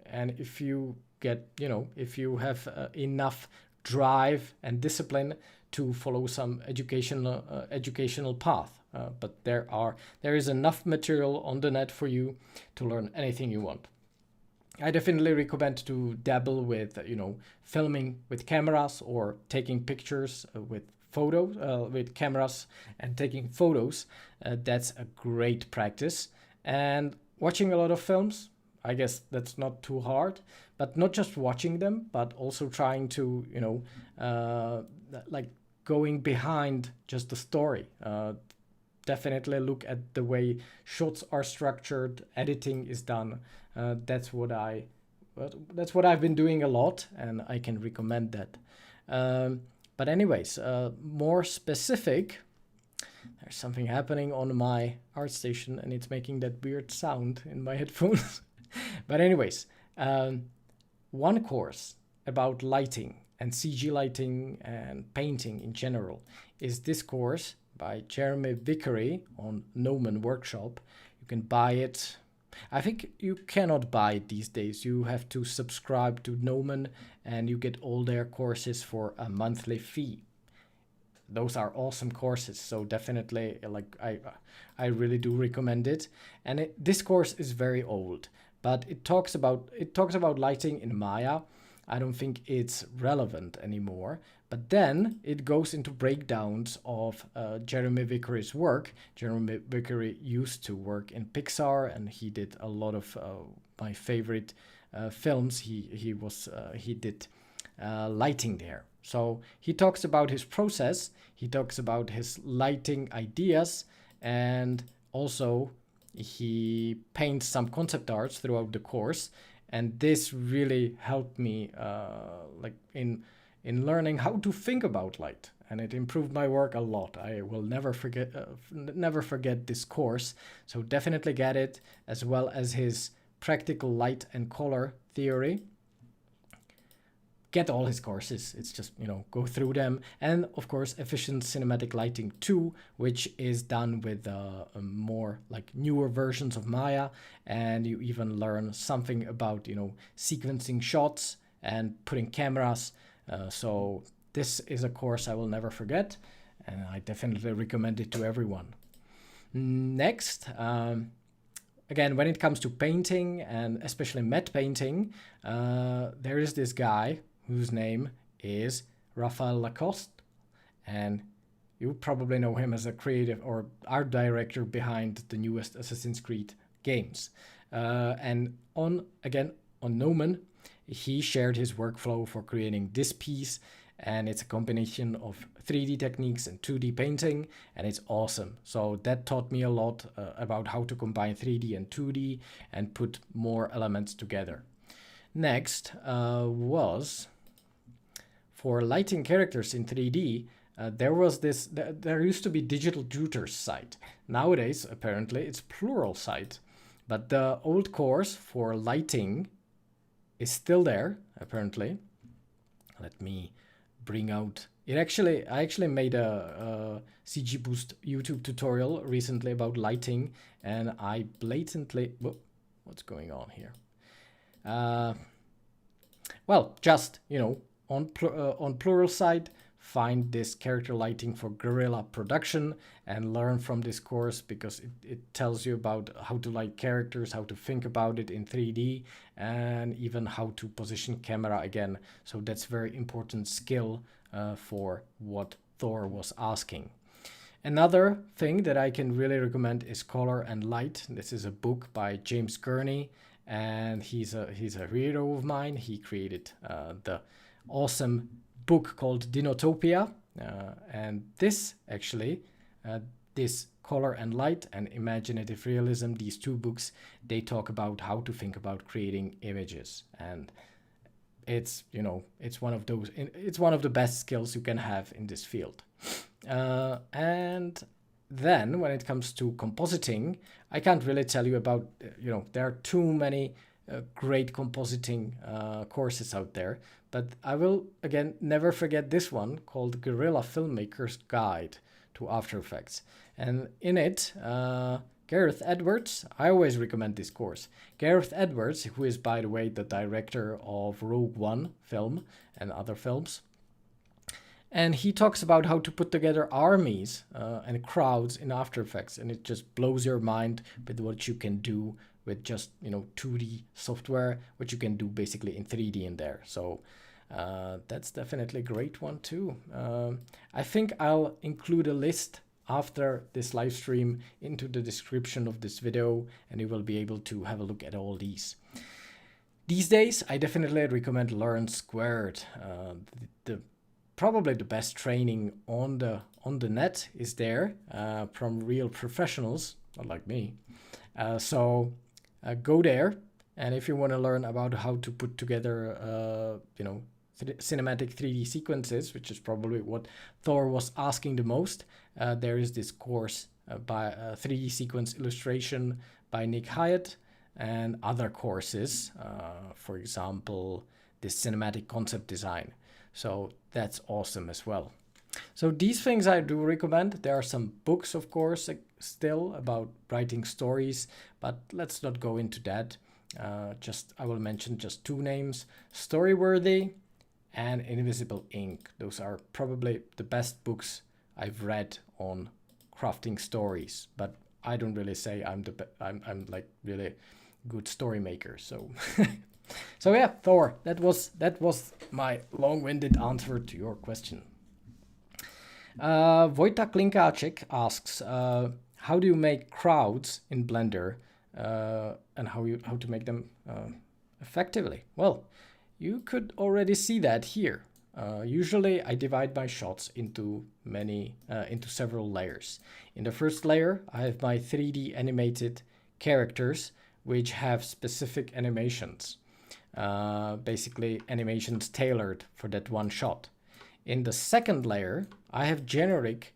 And if you get, if you have enough drive and discipline to follow some educational path. But there is enough material on the net for you to learn anything you want. I definitely recommend to dabble with, filming with cameras or taking pictures with photos, with cameras and taking photos. That's a great practice. And watching a lot of films, I guess that's not too hard, but not just watching them, but also trying to, like going behind just the story. Definitely look at the way shots are structured, editing is done. That's what I've been doing a lot, and I can recommend that. But anyways, more specific, there's something happening on my ArtStation, and it's making that weird sound in my headphones. But anyways, one course about lighting and CG lighting and painting in general is this course by Jeremy Vickery on Gnomon Workshop. You can buy it. I think you cannot buy it these days. You have to subscribe to Gnomon and you get all their courses for a monthly fee. Those are awesome courses, so definitely, like, I really do recommend it. And this course is very old, but it talks about lighting in Maya. I don't think it's relevant anymore. But then it goes into breakdowns of Jeremy Vickery's work. Jeremy Vickery used to work in Pixar, and he did a lot of my favorite films. He did lighting there. So he talks about his process. He talks about his lighting ideas, and also he paints some concept arts throughout the course. And this really helped me like in learning how to think about light, and it improved my work a lot. I will never forget this course. So definitely get it, as well as his practical light and color theory. Get all his courses. It's just, go through them. And of course, Efficient Cinematic Lighting 2, which is done with more like newer versions of Maya. And you even learn something about, sequencing shots and putting cameras. So this is a course I will never forget, and I definitely recommend it to everyone. Next, again, when it comes to painting, and especially matte painting, there is this guy whose name is Rafael Lacoste, and you probably know him as a creative or art director behind the newest Assassin's Creed games. And on Gnomon, he shared his workflow for creating this piece, and it's a combination of 3D techniques and 2D painting, and it's awesome. So that taught me a lot about how to combine 3D and 2D and put more elements together. Next was for lighting characters in 3D. There used to be Digital Tutor's site. Nowadays, apparently, it's Plural site. But the old course for lighting is still there, apparently. Let me bring out it. I actually made a CG Boost YouTube tutorial recently about lighting, and I blatantly... what's going on here? Well, just, on Plural side, find this character lighting for guerrilla production and learn from this course, because it tells you about how to light characters, how to think about it in 3D, and even how to position camera again. So that's very important skill for what Thor was asking. Another thing that I can really recommend is Color and Light. This is a book by James Gurney, and he's a hero of mine. He created the awesome book called Dinotopia, and this Color and Light and Imaginative Realism, these two books, they talk about how to think about creating images, and it's one of the best skills you can have in this field. And then when it comes to compositing, I can't really tell you about, there are too many great compositing courses out there, but I will again never forget this one called Guerrilla Filmmaker's Guide to After Effects. And in it, Gareth Edwards, I always recommend this course. Gareth Edwards, who is, by the way, the director of Rogue One film and other films. And he talks about how to put together armies and crowds in After Effects. And it just blows your mind with what you can do with just, 2D software, what you can do basically in 3D in there. So that's definitely a great one too. I think I'll include a list after this live stream into the description of this video, and you will be able to have a look at all these. These days, I definitely recommend Learn Squared. Probably the best training on the net is there from real professionals, not like me. So go there, and if you want to learn about how to put together, cinematic 3D sequences, which is probably what Thor was asking the most, there is this course by 3D sequence illustration by Nick Hyatt, and other courses, for example, this cinematic concept design. So that's awesome as well. So these things I do recommend. There are some books, of course, still about writing stories, but let's not go into that. I will mention just two names: Storyworthy and Invisible Ink. Those are probably the best books I've read on crafting stories, but I don't really say I'm like really good story maker. So so yeah, Thor, that was my long-winded answer to your question. Wojtek Klinkáček asks, how do you make crowds in Blender, and how to make them effectively? Well, you could already see that here. Usually I divide my shots into several layers. In the first layer, I have my 3D animated characters, which have specific animations. Basically animations tailored for that one shot. In the second layer, I have generic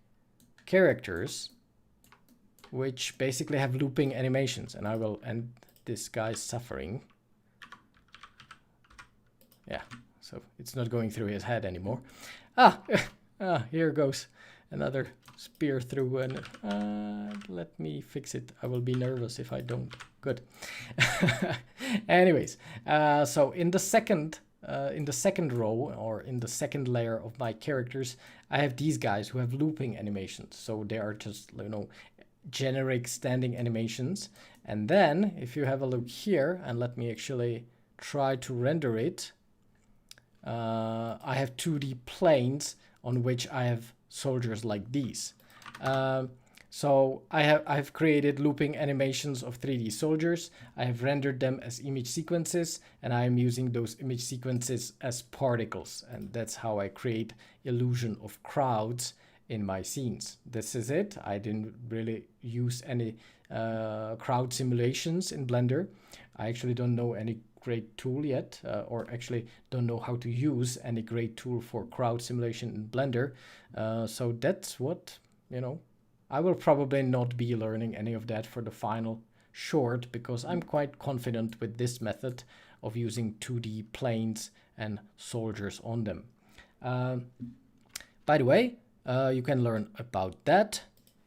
characters, which basically have looping animations, and I will end this guy's suffering. Yeah, so it's not going through his head anymore. Here goes another spear through, and let me fix it. I will be nervous if I don't. Good. Anyways, so in the second row, or in the second layer of my characters, I have these guys who have looping animations. So they are just, generic standing animations. And then if you have a look here, and let me actually try to render it, I have 2D planes on which I have soldiers like these. So I have created looping animations of 3D soldiers. I have rendered them as image sequences, and I am using those image sequences as particles. And that's how I create illusion of crowds in my scenes. This is it. I didn't really use any crowd simulations in Blender. I actually don't know any great tool yet, or actually don't know how to use any great tool for crowd simulation in Blender. So that's what, I will probably not be learning any of that for the final short, because I'm quite confident with this method of using 2D planes and soldiers on them. By the way, you can learn about that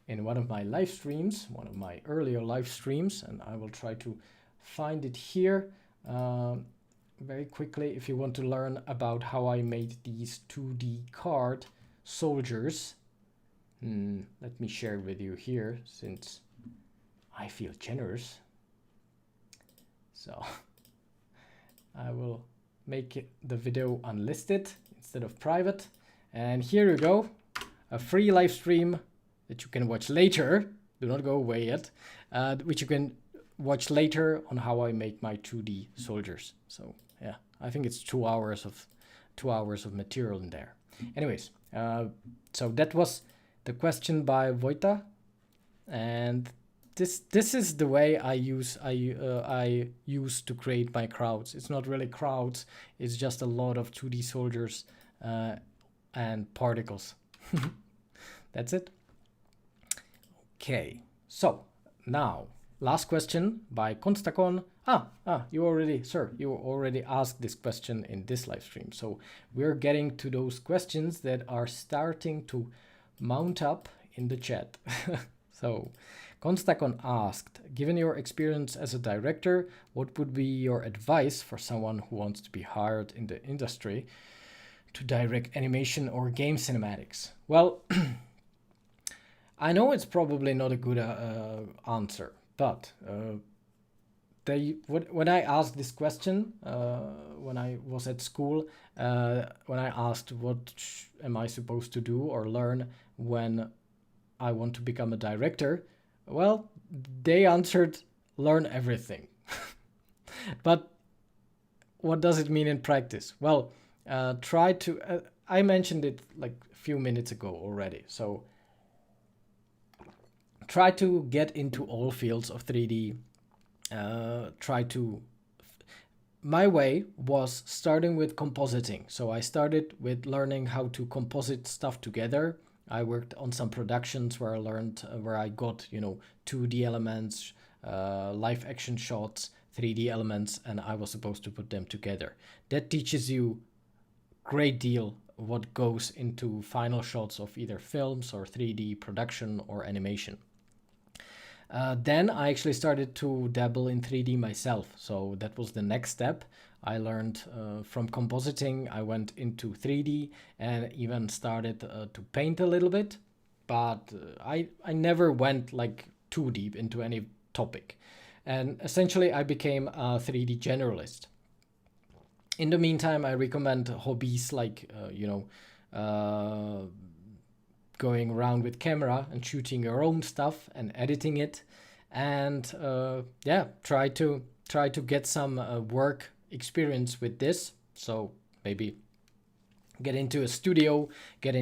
in one of my live streams, one of my earlier live streams, and I will try to find it here very quickly. If you want to learn about how I made these 2D card soldiers, let me share with you here, since I feel generous. So I will make the video unlisted instead of private. And here you go, a free live stream that you can watch later. Do not go away yet. Which you can watch later on how I make my 2D soldiers. So yeah, I think it's 2 hours of material in there. Anyways, so that was the question by Vojta, and this is the way I use to create my crowds. It's not really crowds, it's just a lot of 2D soldiers and particles. That's it. Okay, so now last question by Konstakon. You already asked this question in this live stream. So we're getting to those questions that are starting to mount up in the chat. So Konstakon asked, given your experience as a director, what would be your advice for someone who wants to be hired in the industry to direct animation or game cinematics? Well, I know it's probably not a good answer, but when I asked this question, when I was at school, when I asked what am I supposed to do or learn when I want to become a director? Well, they answered, learn everything. But what does it mean in practice? Well, try to, I mentioned it like a few minutes ago already. So try to get into all fields of 3D. My way was starting with compositing. So I started with learning how to composite stuff together. I worked on some productions where I learned, where I got, 2D elements, live action shots, 3D elements, and I was supposed to put them together. That teaches you a great deal what goes into final shots of either films or 3D production or animation. Then I actually started to dabble in 3D myself. So that was the next step. I learned from compositing, I went into 3D and even started to paint a little bit. But I never went like too deep into any topic. And essentially I became a 3D generalist. In the meantime, I recommend hobbies like, going around with camera and shooting your own stuff and editing it, and try to get some work experience with this. So maybe get into a studio, get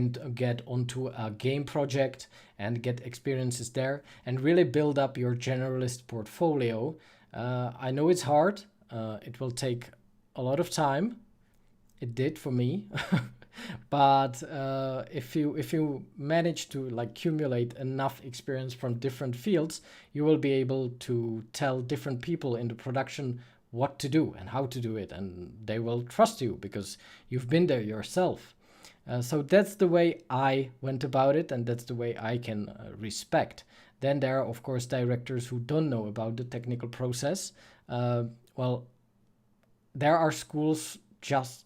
onto a game project and get experiences there, and really build up your generalist portfolio. I know it's hard. It will take a lot of time. It did for me. But if you manage to like accumulate enough experience from different fields, you will be able to tell different people in the production what to do and how to do it, and they will trust you because you've been there yourself. So that's the way I went about it, and that's the way I can respect. Then there are of course directors who don't know about the technical process. Well, there are schools just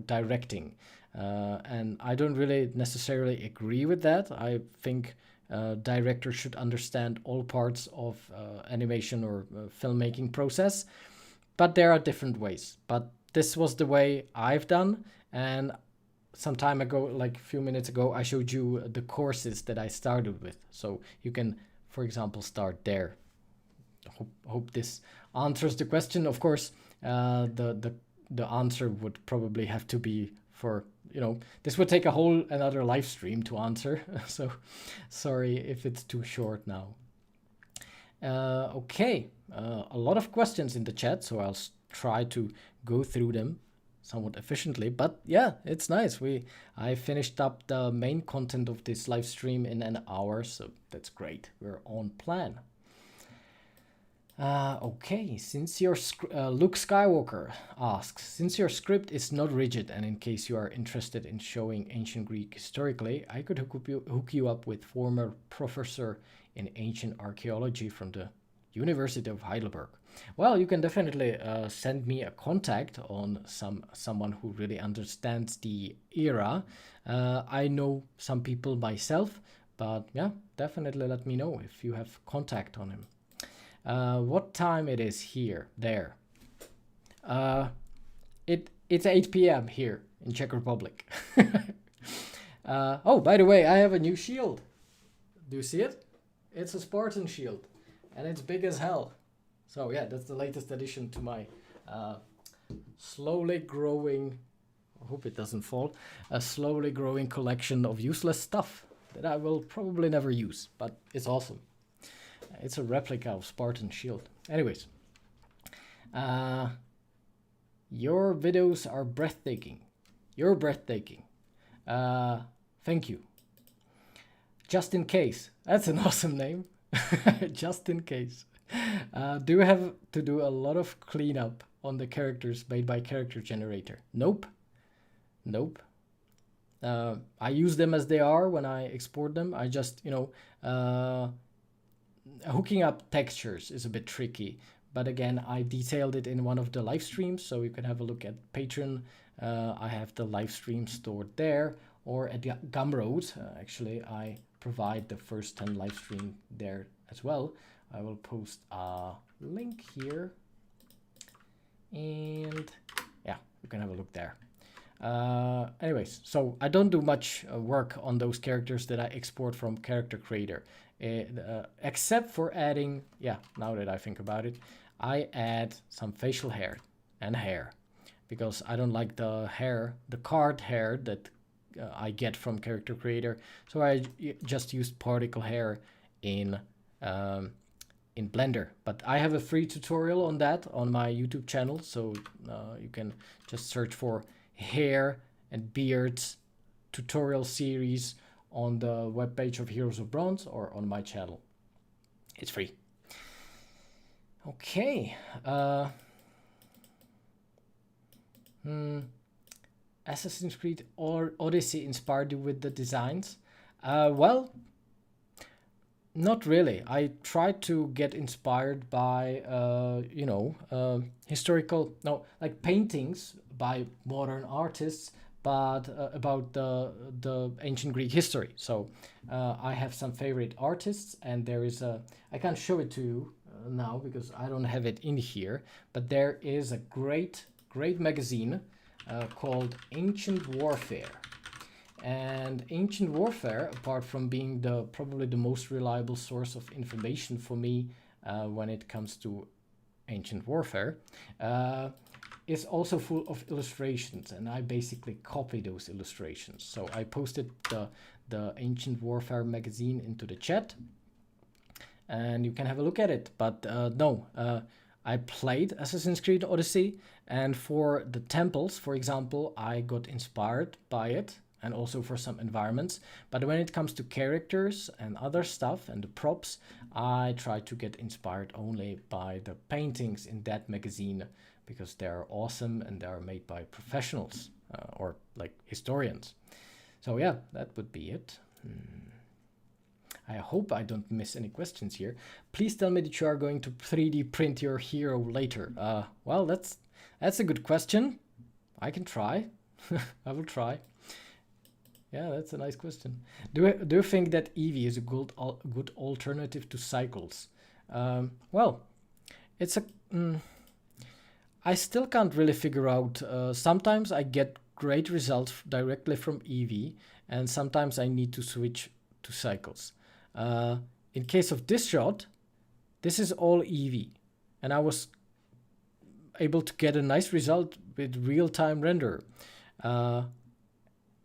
directing. And I don't really necessarily agree with that. I think directors should understand all parts of animation or filmmaking process, but there are different ways. But this was the way I've done, and some time ago, like a few minutes ago, I showed you the courses that I started with. So you can, for example, start there. Hope this answers the question. Of course, the answer would probably have to be for, this would take a whole another live stream to answer. So sorry if it's too short now. Okay, a lot of questions in the chat, so I'll try to go through them somewhat efficiently. But yeah, it's nice. I finished up the main content of this live stream in an hour, so that's great. We're on plan. Okay, since your Luke Skywalker asks, since your script is not rigid, and in case you are interested in showing ancient Greek historically, I could hook you up with former professor in ancient archaeology from the University of Heidelberg. Well, you can definitely send me a contact on someone who really understands the era. I know some people myself, but yeah, definitely let me know if you have contact on him. What time it is here? There. It's 8 p.m. here in Czech Republic. Oh, by the way, I have a new shield. Do you see it? It's a Spartan Shield, and it's big as hell. So yeah, that's the latest addition to my slowly growing, I hope it doesn't fall, a slowly growing collection of useless stuff that I will probably never use, but it's awesome. It's a replica of Spartan Shield. Anyways, your videos are breathtaking. You're breathtaking. Thank you. Just in case. That's an awesome name. Just in case. Do you have to do a lot of cleanup on the characters made by Character Generator? Nope. Nope. I use them as they are when I export them. I just, hooking up textures is a bit tricky, but again, I detailed it in one of the live streams, so you can have a look at Patreon. I have the live stream stored there, or at Gumroad. Actually, I provide the first 10 live stream there as well. I will post a link here, and yeah, you can have a look there. Anyways, so I don't do much work on those characters that I export from Character Creator, except for adding, yeah, now that I think about it, I add some facial hair and hair, because I don't like the hair, the card hair that I get from Character Creator. So I just used particle hair in Blender. But I have a free tutorial on that on my YouTube channel, so you can just search for hair and beards tutorial series on the webpage of Heroes of Bronze or on my channel. It's free. Okay. Assassin's Creed or Odyssey inspired you with the designs? Well, not really. I tried to get inspired by, historical, no, like paintings by modern artists, but about the ancient Greek history. So I have some favorite artists, and there is I can't show it to you now because I don't have it in here, but there is a great magazine called Ancient Warfare. And Ancient Warfare, apart from being probably the most reliable source of information for me when it comes to Ancient Warfare, is also full of illustrations, and I basically copy those illustrations. So I posted the Ancient Warfare magazine into the chat, and you can have a look at it. But I played Assassin's Creed Odyssey, and for the temples, for example, I got inspired by it, and also for some environments. But when it comes to characters and other stuff and the props, I try to get inspired only by the paintings in that magazine, because they're awesome and they're made by professionals or like historians. So yeah, that would be it. I hope I don't miss any questions here. Please tell me that you are going to 3D print your hero later. Well, that's a good question. I can try. I will try. Yeah, that's a nice question. Do you think that Eevee is a good alternative to cycles? Well, it's a... I still can't really figure out. Sometimes I get great results directly from Eevee, and sometimes I need to switch to cycles. In case of this shot, this is all Eevee, and I was able to get a nice result with real-time render.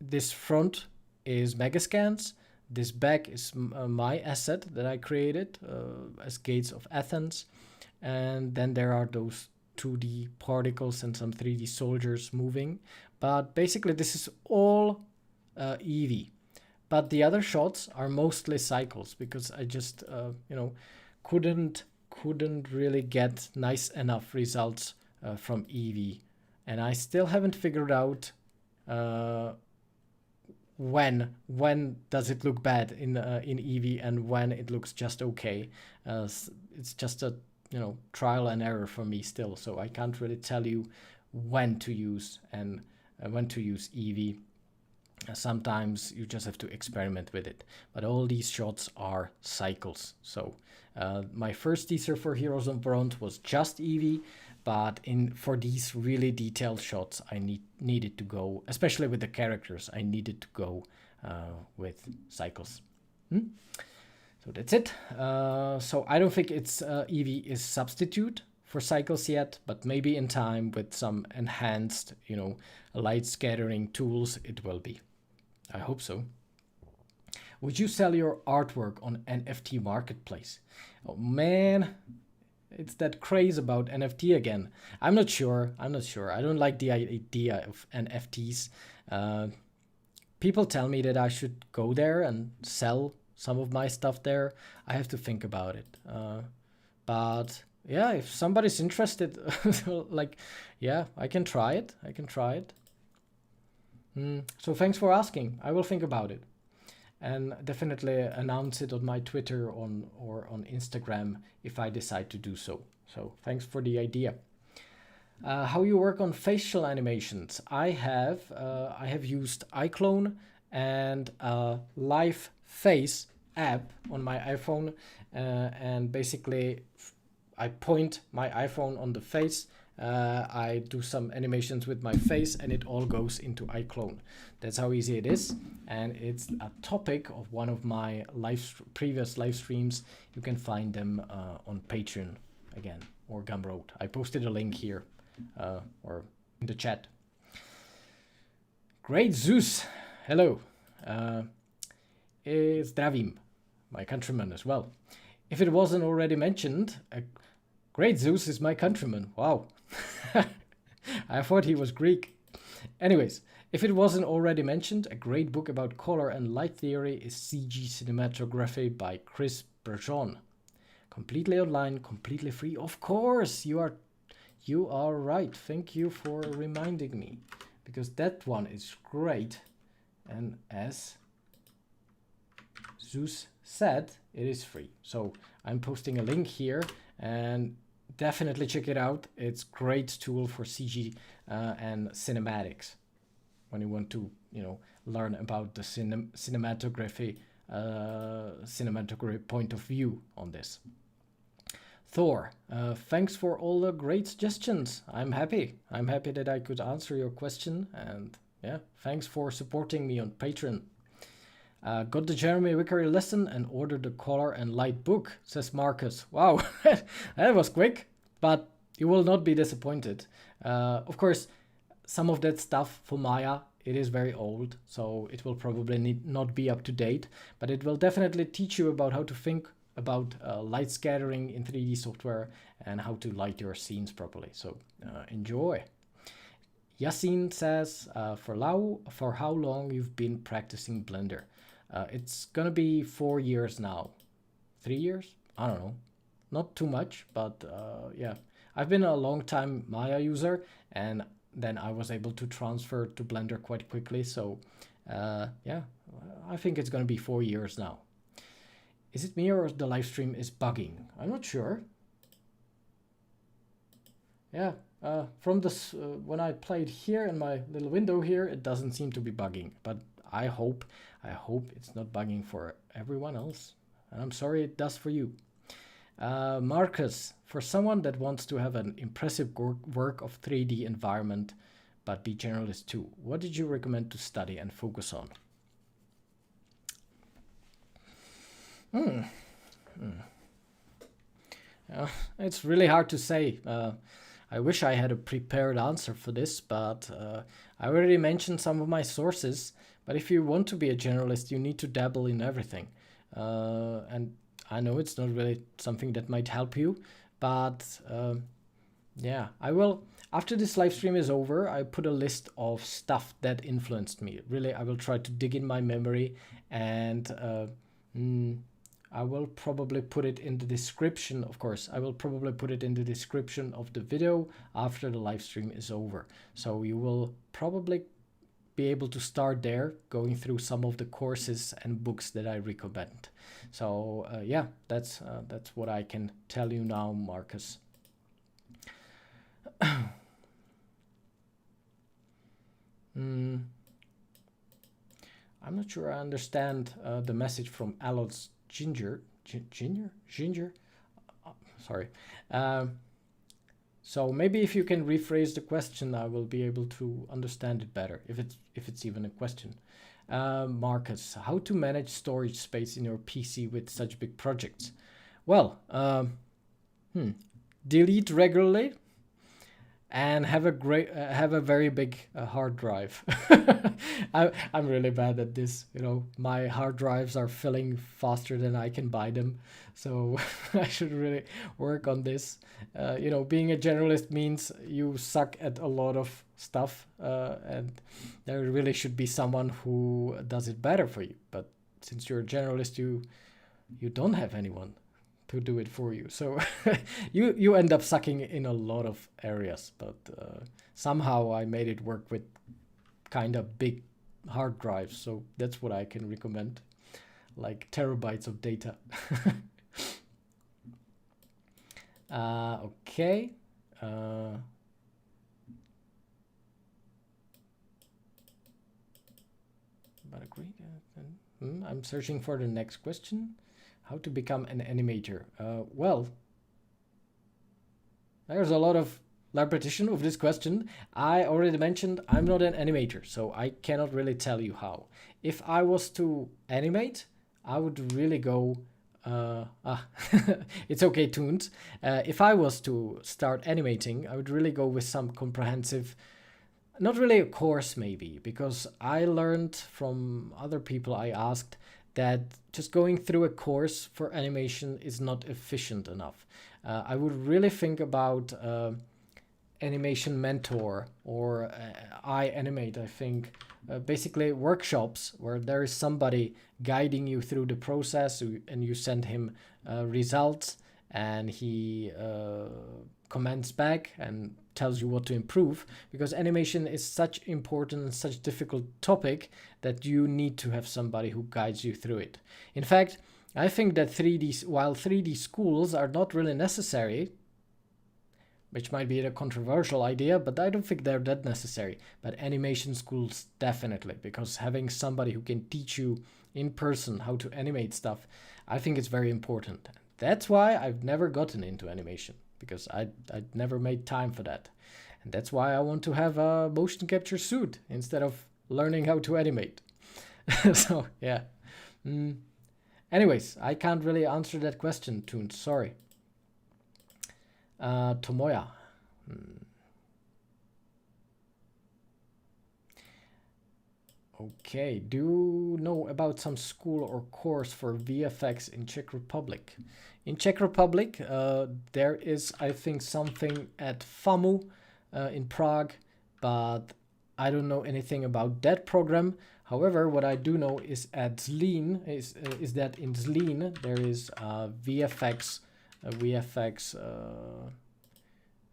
This front is Megascans. This back is my asset that I created as Gates of Athens. And then there are those 2D particles and some 3D soldiers moving. But basically this is all Eevee. But the other shots are mostly cycles, because I just, couldn't really get nice enough results from Eevee. And I still haven't figured out when does it look bad in Eevee and when it looks just okay. It's just a trial and error for me still, so I can't really tell you when to use and when to use Eevee. Sometimes you just have to experiment with it, but all these shots are cycles. So my first teaser for Heroes of Bronze was just Eevee, but for these really detailed shots, I needed to go, especially with the characters, I needed to go with cycles. So that's it. So I don't think it's Eevee is substitute for cycles yet, but maybe in time with some enhanced, light scattering tools, it will be. I hope so. Would you sell your artwork on NFT marketplace? Oh man, it's that craze about NFT again. I'm not sure. I don't like the idea of NFTs. People tell me that I should go there and sell some of my stuff there. I have to think about it. But yeah, if somebody's interested, I can try it. So thanks for asking. I will think about it, and definitely announce it on my Twitter or on Instagram if I decide to do so. So thanks for the idea. How you work on facial animations? I have used iClone and a Live Face app on my iPhone, and basically I point my iPhone on the face I do some animations with my face and it all goes into iClone. That's how easy it is. And it's a topic of one of my previous live streams. You can find them on Patreon again, or Gumroad. I posted a link here or in the chat. Great Zeus, hello. Zdravím, my countryman as well. If it wasn't already mentioned, Great Zeus is my countryman. Wow. I thought he was Greek. Anyways, if it wasn't already mentioned, a great book about color and light theory is CG Cinematography by Chris Bergeon. Completely online, completely free. Of course, you are right. Thank you for reminding me, because that one is great. And as Zeus said, it is free. So I'm posting a link here, and definitely check it out. It's a great tool for CG and cinematics when you want to, learn about the cinematography point of view on this. Thor, thanks for all the great suggestions. I'm happy that I could answer your question, and yeah, thanks for supporting me on Patreon. Got the Jeremy Vickery lesson and ordered the color and light book, says Marcus. Wow, that was quick, but you will not be disappointed. Of course, some of that stuff for Maya, it is very old, so it will probably not be up to date, but it will definitely teach you about how to think about light scattering in 3D software and how to light your scenes properly. So enjoy. Yassine says, for how long you've been practicing Blender? It's gonna be 4 years now. 3 years? I don't know. Not too much, but yeah. I've been a long time Maya user, and then I was able to transfer to Blender quite quickly. So yeah, I think it's gonna be 4 years now. Is it me or the live stream is bugging? I'm not sure. Yeah, from this, when I played here in my little window here, it doesn't seem to be bugging, but I hope it's not bugging for everyone else. And I'm sorry it does for you. Marcus, for someone that wants to have an impressive work of 3D environment, but be generalist too, what did you recommend to study and focus on? It's really hard to say. I wish I had a prepared answer for this, but I already mentioned some of my sources. But if you want to be a generalist, you need to dabble in everything. And I know it's not really something that might help you, but yeah, I will. After this live stream is over, I put a list of stuff that influenced me. Really, I will try to dig in my memory, and I will probably put it in the description. Of course, I will probably put it in the description of the video after the live stream is over. So you will probably be able to start there, going through some of the courses and books that I recommend. So yeah, that's what I can tell you now, Marcus. I'm not sure I understand the message from Alots Ginger. Sorry. So maybe if you can rephrase the question, I will be able to understand it better, if it's even a question. Marcus, how to manage storage space in your PC with such big projects? Well, delete regularly and have a very big hard drive. I'm really bad at this. My hard drives are filling faster than I can buy them, so I should really work on this. Being a generalist means you suck at a lot of stuff, and there really should be someone who does it better for you. But since you're a generalist, you don't have anyone to do it for you, so you end up sucking in a lot of areas. But somehow I made it work with kind of big hard drives, so that's what I can recommend, like terabytes of data. Okay. But agree. I'm searching for the next question. How to become an animator? Well, there's a lot of repetition of this question. I already mentioned I'm not an animator, so I cannot really tell you how. If I was to animate, I would really go. It's okay, Toons. If I was to start animating, I would really go with some comprehensive, not really a course maybe, because I learned from other people I asked that just going through a course for animation is not efficient enough. I would really think about animation mentor or Animate, I think. Basically workshops where there is somebody guiding you through the process and you send him results and he comments back and tells you what to improve, because animation is such important and such difficult topic that you need to have somebody who guides you through it. In fact, I think that while 3D schools are not really necessary, which might be a controversial idea, but I don't think they're that necessary. But animation schools definitely, because having somebody who can teach you in person how to animate stuff, I think it's very important. That's why I've never gotten into animation, because I'd never made time for that. And that's why I want to have a motion capture suit instead of learning how to animate. So, yeah. Anyways, I can't really answer that question, Toon. Sorry. Tomoya. Okay, do you know about some school or course for VFX in Czech Republic? In Czech Republic, there is, I think, something at FAMU in Prague, but I don't know anything about that program. However, what I do know is at Zlín, is that in Zlín there is VFX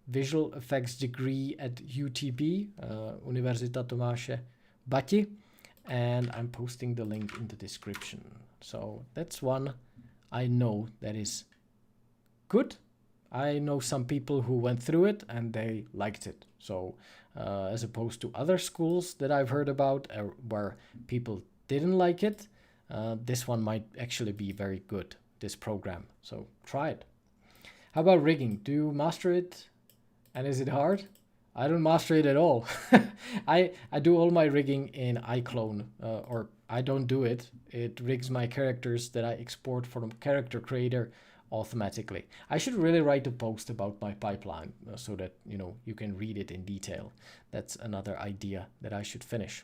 visual effects degree at UTB, Univerzita Tomáše Bati, and I'm posting the link in the description. So that's one I know that is good. I know some people who went through it and they liked it. So as opposed to other schools that I've heard about where people didn't like it, this one might actually be very good, this program. So try it. How about rigging? Do you master it? And is it hard? I don't master it at all. I do all my rigging in iClone, or I don't do it. It rigs my characters that I export from Character Creator automatically. I should really write a post about my pipeline so that you can read it in detail. That's another idea that I should finish.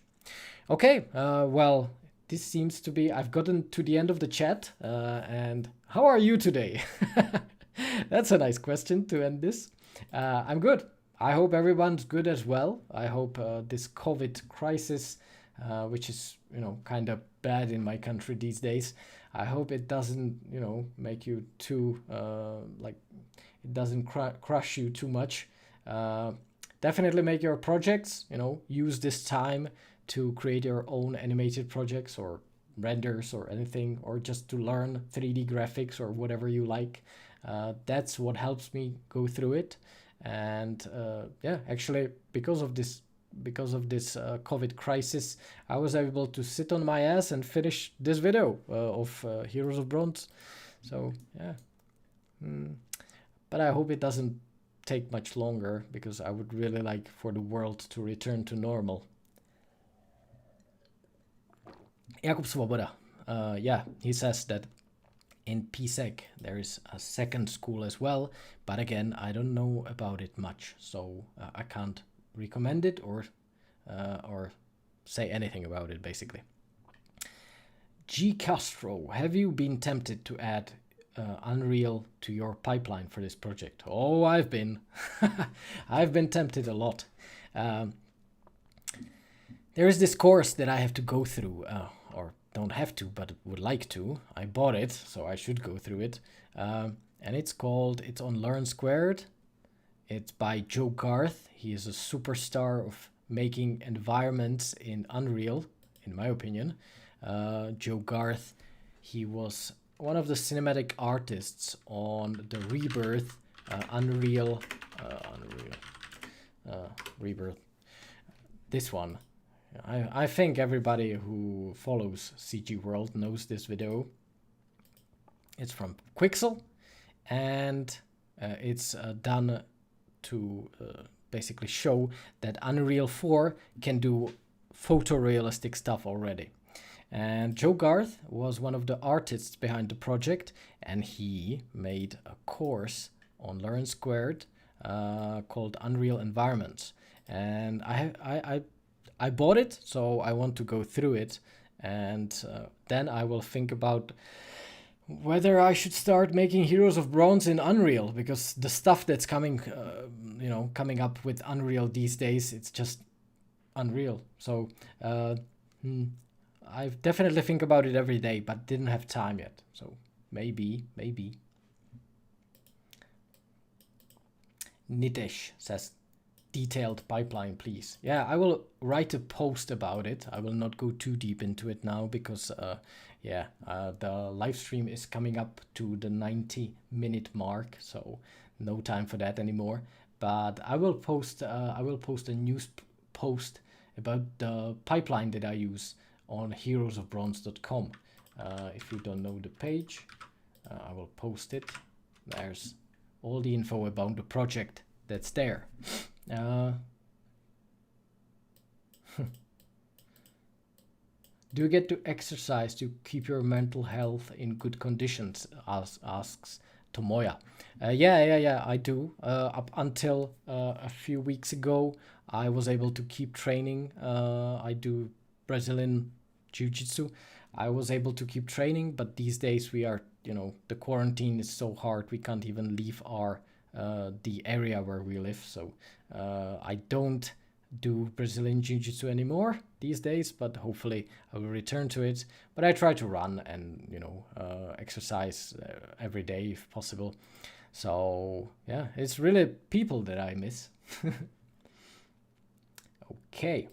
Okay, well, this seems to be, I've gotten to the end of the chat, and how are you today? That's a nice question to end this. I'm good. I hope everyone's good as well. I hope this COVID crisis, which is, kind of bad in my country these days, I hope it doesn't, make you too, it doesn't crush you too much. Definitely make your projects, use this time to create your own animated projects or renders or anything, or just to learn 3D graphics or whatever you like. That's what helps me go through it. And yeah, actually, because of this COVID crisis, I was able to sit on my ass and finish this video of Heroes of Bronze. So yeah, but I hope it doesn't take much longer, because I would really like for the world to return to normal. Jakub Svoboda, yeah, he says that in PSEC there is a second school as well, but again, I don't know about it much, so I can't recommend it or say anything about it, basically. G Castro, have you been tempted to add Unreal to your pipeline for this project? Oh, I've been. I've been tempted a lot. There is this course that I have to go through, or don't have to, but would like to. I bought it, so I should go through it. And it's on Learn Squared. It's by Joe Garth. He is a superstar of making environments in Unreal, in my opinion. Joe Garth, he was one of the cinematic artists on the Rebirth, Rebirth. This one. I think everybody who follows CG World knows this video. It's from Quixel, and it's done to basically show that Unreal 4 can do photorealistic stuff already. And Joe Garth was one of the artists behind the project, and he made a course on Learn Squared called Unreal Environments. And I bought it, so I want to go through it, and then I will think about whether I should start making Heroes of Bronze in Unreal, because the stuff that's coming, coming up with Unreal these days, it's just unreal. So I definitely think about it every day, but didn't have time yet. So maybe. Nitesh says, detailed pipeline, please. Yeah, I will write a post about it. I will not go too deep into it now because, the live stream is coming up to the 90-minute mark, so no time for that anymore. But I will post a news post about the pipeline that I use on heroesofbronze.com. If you don't know the page, I will post it. There's all the info about the project that's there. Do you get to exercise to keep your mental health in good conditions? Asks Tomoya. Yeah, I do. Up until a few weeks ago, I was able to keep training. I do Brazilian Jiu-Jitsu. I was able to keep training, but these days we are, the quarantine is so hard, we can't even leave the area where we live. So I don't do Brazilian Jiu-Jitsu anymore these days, but hopefully I will return to it. But I try to run and, exercise every day if possible. So yeah, it's really people that I miss. Okay.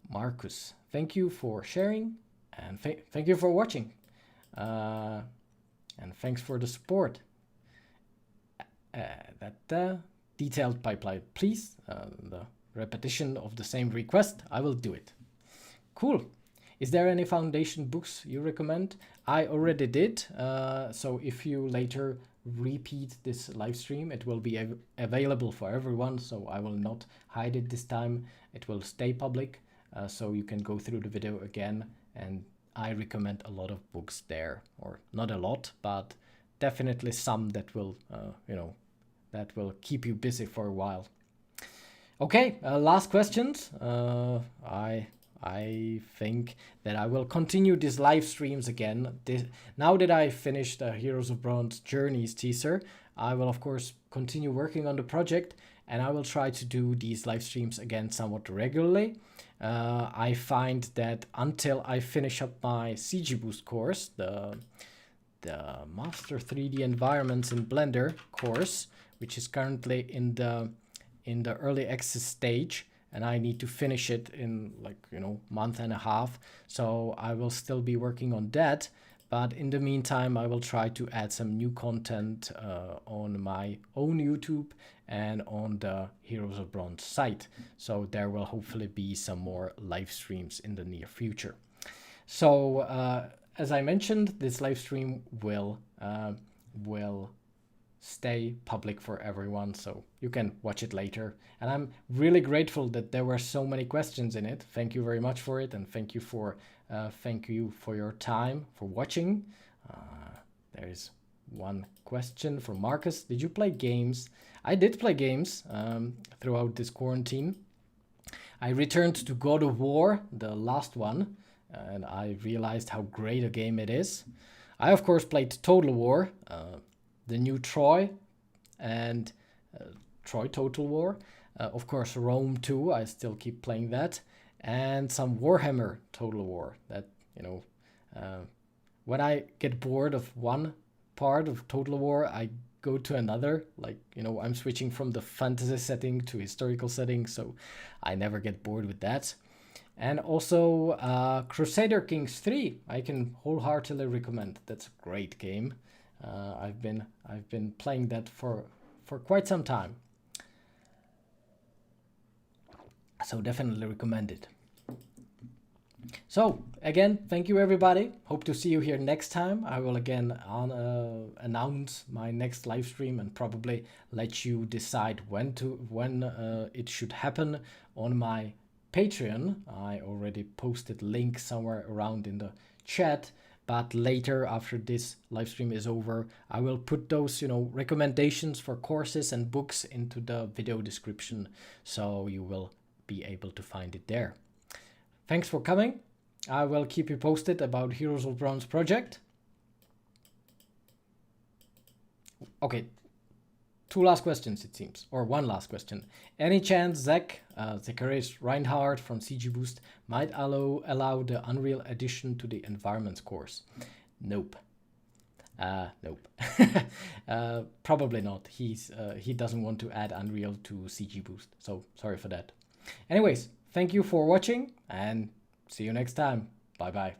Marcus, thank you for sharing, and thank you for watching. And thanks for the support. Detailed pipeline, please. The repetition of the same request, I will do it. Cool. Is there any foundation books you recommend? I already did. So if you later repeat this live stream, it will be available for everyone. So I will not hide it this time. It will stay public. So you can go through the video again. And I recommend a lot of books there, or not a lot, but definitely some that will, that will keep you busy for a while. Okay, last questions. I think that I will continue these live streams again. Now that I finished the Heroes of Bronze Journeys teaser, I will of course continue working on the project, and I will try to do these live streams again somewhat regularly. I find that until I finish up my CG Boost course, the Master 3D Environments in Blender course, which is currently in the early access stage, and I need to finish it in month and a half. So I will still be working on that. But in the meantime, I will try to add some new content on my own YouTube and on the Heroes of Bronze site. So there will hopefully be some more live streams in the near future. So as I mentioned, this live stream will stay public for everyone, so you can watch it later. And I'm really grateful that there were so many questions in it. Thank you very much for it, and thank you for your time for watching. There is one question from Marcus. Did you play games? I did play games throughout this quarantine. I returned to God of War, the last one, and I realized how great a game it is. I of course played Total War, the new Troy, and Troy Total War. Of course, Rome 2, I still keep playing that. And some Warhammer Total War. That, when I get bored of one part of Total War, I go to another. I'm switching from the fantasy setting to historical setting, so I never get bored with that. And also Crusader Kings 3, I can wholeheartedly recommend. That's a great game. I've been playing that for quite some time, so definitely recommend it. So again, thank you everybody. Hope to see you here next time. I will again announce my next live stream and probably let you decide when it should happen on my Patreon. I already posted links somewhere around in the chat, but later after this live stream is over, I will put those, recommendations for courses and books into the video description, so you will be able to find it there. Thanks for coming. I will keep you posted about Heroes of Bronze project. Okay, 2 last questions it seems, or 1 last question. Any chance Zacharias Reinhardt from CG Boost might allow the Unreal Edition to the Environments course? Nope. Nope. Probably not. He doesn't want to add Unreal to CG Boost, so sorry for that. Anyways, thank you for watching and see you next time. Bye bye.